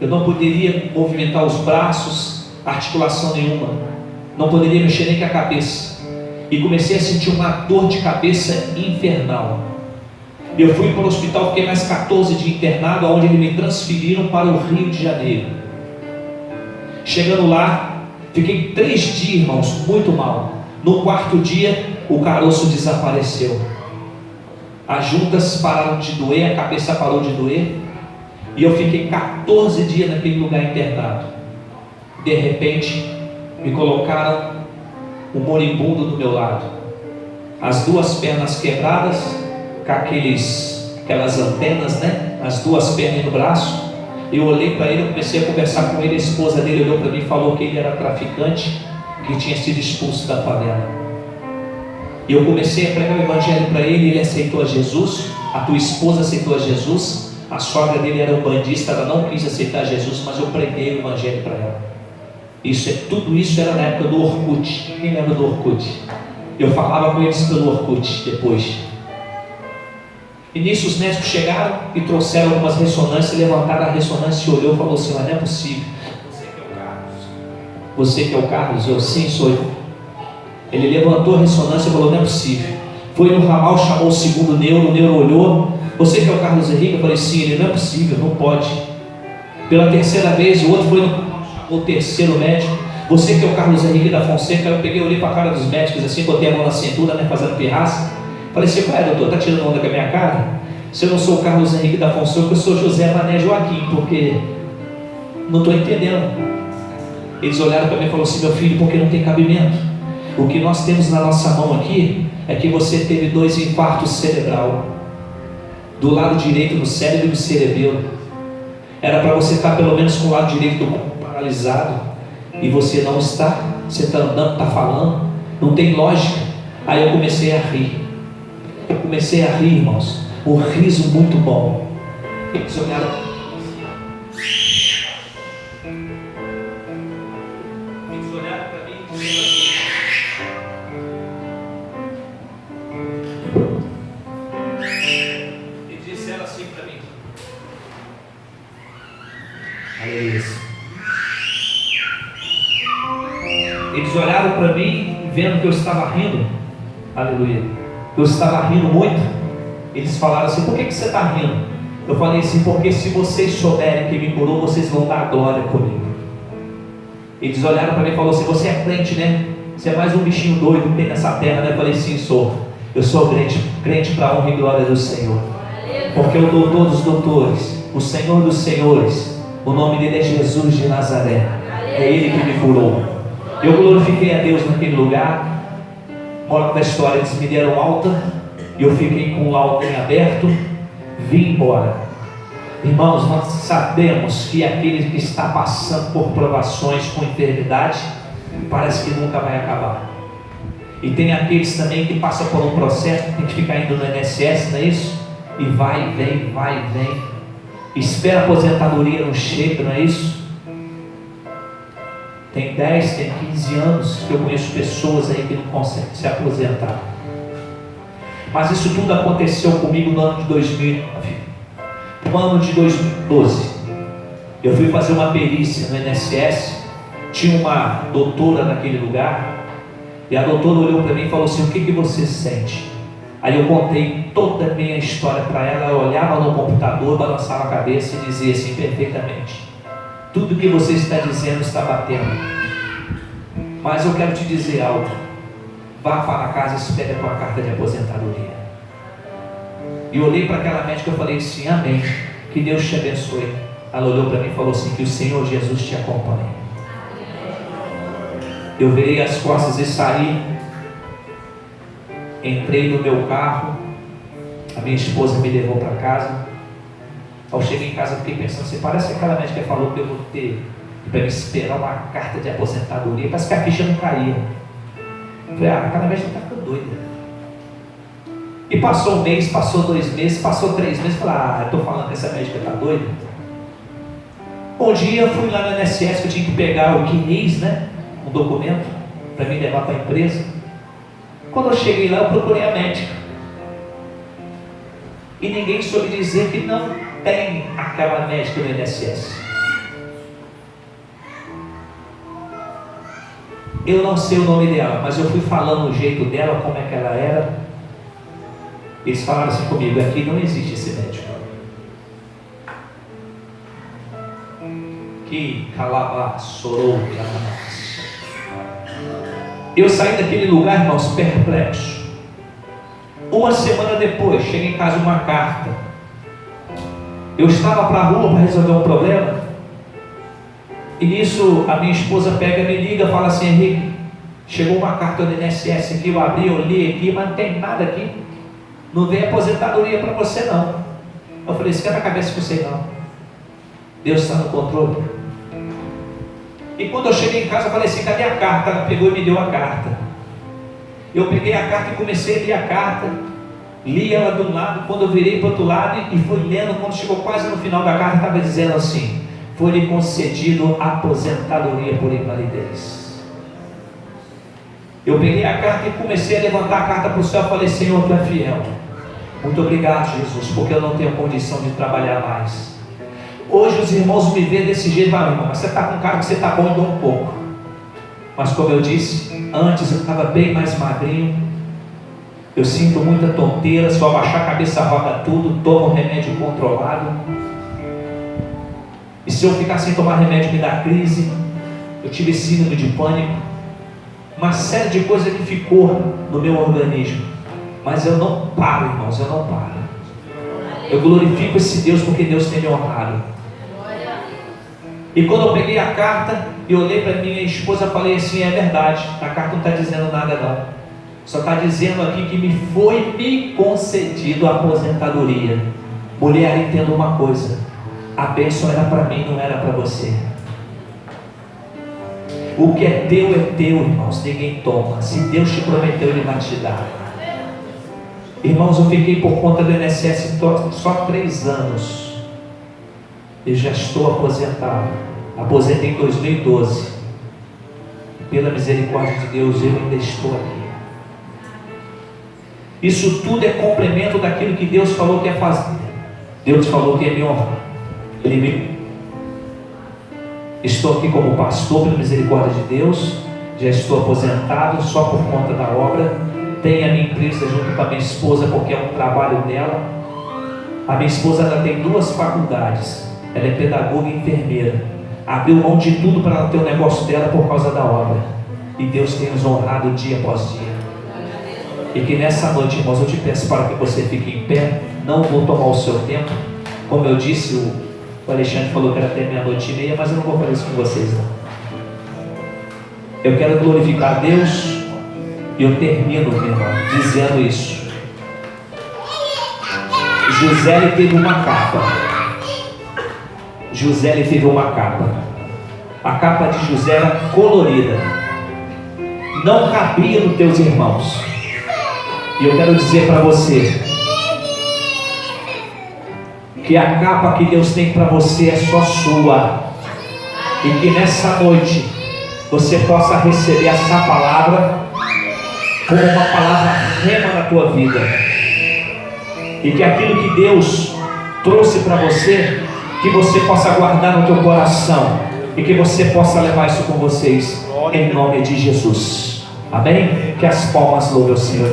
S2: Eu não poderia movimentar os braços, articulação nenhuma. Não poderia mexer nem com a cabeça. E comecei a sentir uma dor de cabeça infernal. Eu fui para o hospital, fiquei mais 14 dias internado, onde eles me transferiram para o Rio de Janeiro. Chegando lá, fiquei 3 dias, irmãos, muito mal. No 4º dia, o caroço desapareceu. As juntas pararam de doer, a cabeça parou de doer. E eu fiquei 14 dias naquele lugar internado. De repente, me colocaram um moribundo do meu lado. As 2 pernas quebradas, com aquelas antenas, né? As 2 pernas no braço. Eu olhei para ele, eu comecei a conversar com ele. A esposa dele olhou para mim e falou que ele era traficante, que tinha sido expulso da favela. E eu comecei a pregar o evangelho para ele. Ele aceitou a Jesus. A tua esposa aceitou a Jesus. A sogra dele era um bandista, ela não quis aceitar Jesus, mas eu preguei o evangelho para ela. Tudo isso era na época do Orkut. Quem lembra do Orkut? Eu falava com eles pelo Orkut depois. E nisso os médicos chegaram e trouxeram algumas ressonâncias, levantaram a ressonância e olhou e falou assim: não é possível. Você que é o Carlos? Você que é o Carlos? Eu, sim, sou eu. Ele levantou a ressonância e falou: não é possível. Foi no ramal, chamou o segundo neuro, o neuro olhou: você que é o Carlos Henrique? Eu falei: sim. Ele: não é possível, não pode. Pela terceira vez, o outro foi no ramal, chamou o terceiro médico: você que é o Carlos Henrique da Fonseca? Eu peguei, olhei para a cara dos médicos assim, botei a mão na cintura, né, fazendo pirraça. Falei assim: qual é, doutor? Está tirando onda com a minha cara? Se eu não sou o Carlos Henrique da Fonseca, eu sou José Mané Joaquim, porque não estou entendendo. Eles olharam para mim e falaram assim: meu filho, porque não tem cabimento. O que nós temos na nossa mão aqui é que você teve 2 infartos cerebral, do lado direito do cérebro e do cerebelo. Era para você estar pelo menos com o lado direito do corpo paralisado, e você não está. Você está andando, está falando, não tem lógica. Aí eu comecei a rir. Irmãos, um riso muito bom. Eles olharam para mim e disseram assim para mim: aleluia. Eles olharam para mim, vendo que eu estava rindo, aleluia, eu estava rindo muito. Eles falaram assim: por que você está rindo? Eu falei assim: porque se vocês souberem que me curou, vocês vão dar glória comigo. Eles olharam para mim e falaram assim: você é crente, né? Você é mais um bichinho doido que tem nessa terra, né? Eu falei: sim, sou. Eu sou crente para a honra e glória do Senhor. Porque o doutor dos doutores, o Senhor dos senhores, o nome dele é Jesus de Nazaré. É Ele que me curou. Eu glorifiquei a Deus naquele lugar. Moral da história: eles me deram alta, e eu fiquei com o laudo em aberto, vim embora. Irmãos, nós sabemos que aquele que está passando por provações com enfermidade, parece que nunca vai acabar. E tem aqueles também que passam por um processo, tem que ficar indo no INSS, não é isso? E vai e vem, vai e vem. Espera a aposentadoria, não chega, não é isso? Tem 10, tem 15 anos que eu conheço pessoas aí que não conseguem se aposentar. Mas isso tudo aconteceu comigo no ano de 2009. No ano de 2012, eu fui fazer uma perícia no INSS. Tinha uma doutora naquele lugar, e a doutora olhou para mim e falou assim: o que você sente? Aí eu contei toda a minha história para ela. Ela olhava no computador, balançava a cabeça e dizia assim: perfeitamente, tudo que você está dizendo está batendo. Mas eu quero te dizer algo: vá para casa e espere a tua carta de aposentadoria. E eu olhei para aquela médica e falei assim: amém, que Deus te abençoe. Ela olhou para mim e falou assim: que o Senhor Jesus te acompanhe. Eu virei as costas e saí. Entrei no meu carro, a minha esposa me levou para casa. Ao chegar em casa, fiquei pensando assim: parece que aquela médica falou que eu vou ter para me esperar uma carta de aposentadoria. Parece que a ficha não caía. Eu falei: aquela médica está ficando doida. E passou 1 mês, passou 2 meses, passou 3 meses. Falei: estou falando que essa médica está doida. Um dia eu fui lá no INSS, que eu tinha que pegar o CNIS, né? Um documento para me levar para a empresa. Quando eu cheguei lá, eu procurei a médica. E ninguém soube dizer que não tem aquela médica no INSS. Eu não sei o nome dela, mas eu fui falando o jeito dela, como é que ela era. Eles falaram assim comigo: aqui não existe esse médico. Que calava, sorou, eu saí daquele lugar, irmãos, perplexo. 1 semana depois, chega em casa uma carta. Eu estava para a rua para resolver um problema, e nisso a minha esposa pega, me liga, fala assim: Henrique, chegou uma carta do INSS aqui. Eu abri, eu li aqui, mas não tem nada aqui. Não vem aposentadoria para você não. Eu falei: esquenta a cabeça com você não. Deus está no controle. E quando eu cheguei em casa, eu falei assim: cadê a carta? Ela pegou e me deu a carta. Eu peguei a carta e comecei a ler a carta. li ela de um lado, quando eu virei para o outro lado e fui lendo, quando chegou quase no final da carta, estava dizendo assim: foi-lhe concedido aposentadoria por invalidez. Eu peguei a carta e comecei a levantar a carta para o céu e falei: Senhor, tu é fiel. Muito obrigado, Jesus, porque eu não tenho condição de trabalhar mais. Hoje os irmãos me veem desse jeito, irmão, mas você está com cara que você está bom e dou um pouco. Mas como eu disse, antes eu estava bem mais magrinho. Eu sinto muita tonteira, só abaixar a cabeça roda tudo, tomo remédio controlado. E se eu ficar sem tomar remédio me dá crise. Eu tive síndrome de pânico. Uma série de coisas que ficou no meu organismo. Mas eu não paro, irmãos, eu não paro. Eu glorifico esse Deus porque Deus tem me honrado. E quando eu peguei a carta e olhei para minha esposa, falei assim: é verdade, a carta não está dizendo nada não. Só está dizendo aqui que me concedido a aposentadoria. Mulher, entenda uma coisa: a bênção era para mim, não era para você. O que é teu, irmãos, ninguém toma. Se Deus te prometeu, Ele vai te dar. Irmãos, eu fiquei por conta do INSS só 3 anos. Eu já estou aposentado. Aposentei em 2012. Pela misericórdia de Deus, eu ainda estou aqui. Isso tudo é complemento daquilo que Deus falou que ia fazer. Deus falou que ia me honrar. Estou aqui como pastor pela misericórdia de Deus. Já estou aposentado só por conta da obra. Tenho a minha empresa junto com a minha esposa, porque é um trabalho dela. A minha esposa ela tem 2 faculdades. Ela é pedagoga e enfermeira. Abriu mão de tudo para ela ter o negócio dela por causa da obra. E Deus tem nos honrado dia após dia. E que nessa noite, irmãos, eu te peço para que você fique em pé. Não vou tomar o seu tempo. Como eu disse, o Alexandre falou que era até 00:30, mas eu não vou fazer isso com vocês não. Eu quero glorificar a Deus. E eu termino, meu irmão, dizendo isso. José teve uma capa. José teve uma capa. A capa de José era colorida. Não cabia nos teus irmãos. E eu quero dizer para você que a capa que Deus tem para você é só sua. E que nessa noite você possa receber essa palavra como uma palavra rema na tua vida. E que aquilo que Deus trouxe para você, que você possa guardar no teu coração. E que você possa levar isso com vocês. Em nome de Jesus. Amém? Que as palmas louvem o Senhor.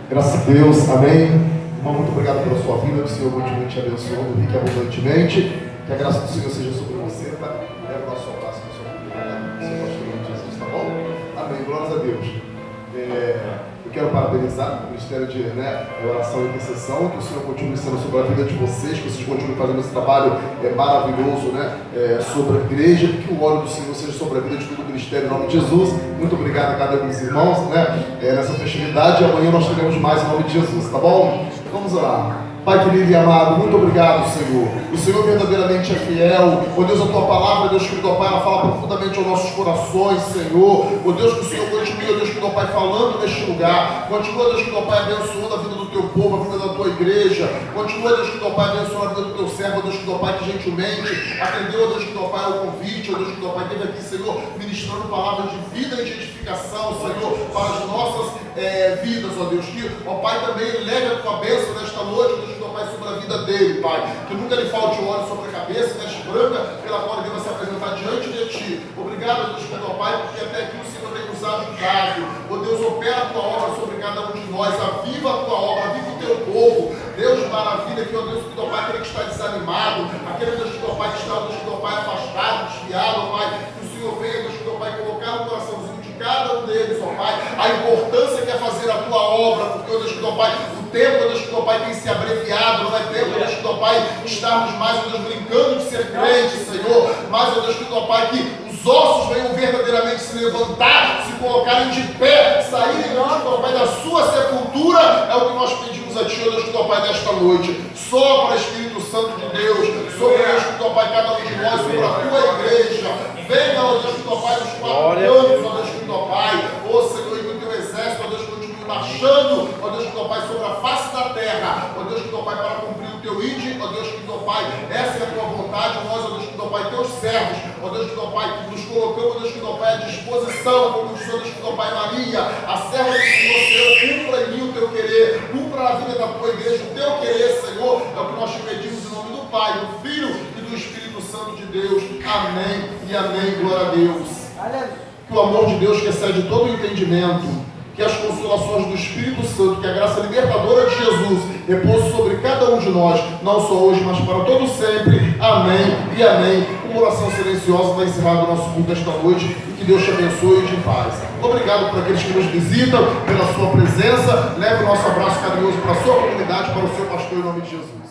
S3: Graças a Deus, amém. Irmão, muito obrigado pela sua vida, que o Senhor continue te abençoando rica e abundantemente. Que a graça do Senhor seja sobre você, tá? Leva o nosso abraço para a sua vida, Senhor pastor de Jesus, tá bom? Amém, glórias a Deus. Eu quero parabenizar o Ministério de Oração e Intercessão, que o Senhor continue sendo sobre a vida de vocês, que vocês continuem fazendo esse trabalho maravilhoso, sobre a igreja, que o óleo do Senhor seja sobre a vida de todo o Ministério, em nome de Jesus. Muito obrigado a cada um dos irmãos, nessa festividade, e amanhã nós teremos mais em nome de Jesus, tá bom? Vamos orar. Pai querido e amado, muito obrigado, Senhor. O Senhor verdadeiramente é fiel. Oh Deus, a tua palavra, Deus querido, ó Pai, ela fala profundamente aos nossos corações, Senhor. Oh Deus, que o Senhor continue, oh Deus querido, ó Pai, falando neste lugar. Continua, Deus querido, ó Pai, abençoando a vida do teu povo, a vida da tua igreja. Continua, Deus querido, ó Pai, abençoando a vida do teu servo, Deus querido, ó Pai, que gentilmente atendeu, Deus querido, ó Pai, ao convite, Deus querido, ó Pai, teve aqui, Senhor, ministrando palavras de vida e de edificação, Senhor, para as nossas vidas, ó Deus, que, ó Pai, também leve a tua bênção nesta noite, Deus querido, ó Pai, sobre a vida dele, Pai, que nunca lhe falte o óleo sobre a cabeça, veste branca, pela qual ele deva se apresentar diante de ti. Obrigado, Deus, meu Pai, porque até aqui o Senhor tem nos ajudado. Oh Deus, opera a tua obra sobre cada um de nós, aviva a tua obra, aviva o teu povo. Deus, maravilha, que, ó Deus, meu Pai, aquele que está desanimado, aquele, Deus, meu Pai, que está, Deus, meu Pai, afastado, desviado, ó Pai, que o Senhor venha, Deus, meu Pai, colocar no coraçãozinho de cada um deles, ó Pai, a importância que é fazer a tua obra, porque, ó Deus, meu Pai, o tempo, ó Deus, meu Pai, tem se abreviado, não é tempo, ó Deus, meu Pai, estarmos mais, ó Deus, brincando de ser crente, Senhor, mas, ó Deus, meu Pai, que os ossos venham verdadeiramente se levantar, se colocarem de pé, saírem, Deus, meu Pai, da sua sepultura, é o que nós pedimos a Ti, ó Deus, meu Pai, nesta noite. Sopra, Espírito Santo de Deus, sobre, Deus, meu Pai, cada um de nós, sobre a tua igreja. Venha, ó Deus, meu Pai, nos servos, ó Deus que meu Pai, nos colocamos, ó Deus que meu Pai, à disposição, como o Senhor, Deus que meu Pai, Maria, a serva do Senhor, Senhor, cumpra em mim o teu querer, cumpra na vida da tua igreja o teu querer, Senhor, é o que nós te pedimos em nome do Pai, do Filho e do Espírito Santo de Deus. Amém e amém. Glória a Deus. Que o amor de Deus, que excede todo o entendimento, que as consolações do Espírito Santo, que a graça libertadora de Jesus repouse sobre cada um de nós, não só hoje, mas para todo sempre. Amém e amém. Uma oração silenciosa está encerrado o nosso culto esta noite, e que Deus te abençoe de paz. Obrigado por aqueles que nos visitam, pela sua presença. Leve o nosso abraço carinhoso para a sua comunidade, para o seu pastor, em nome de Jesus.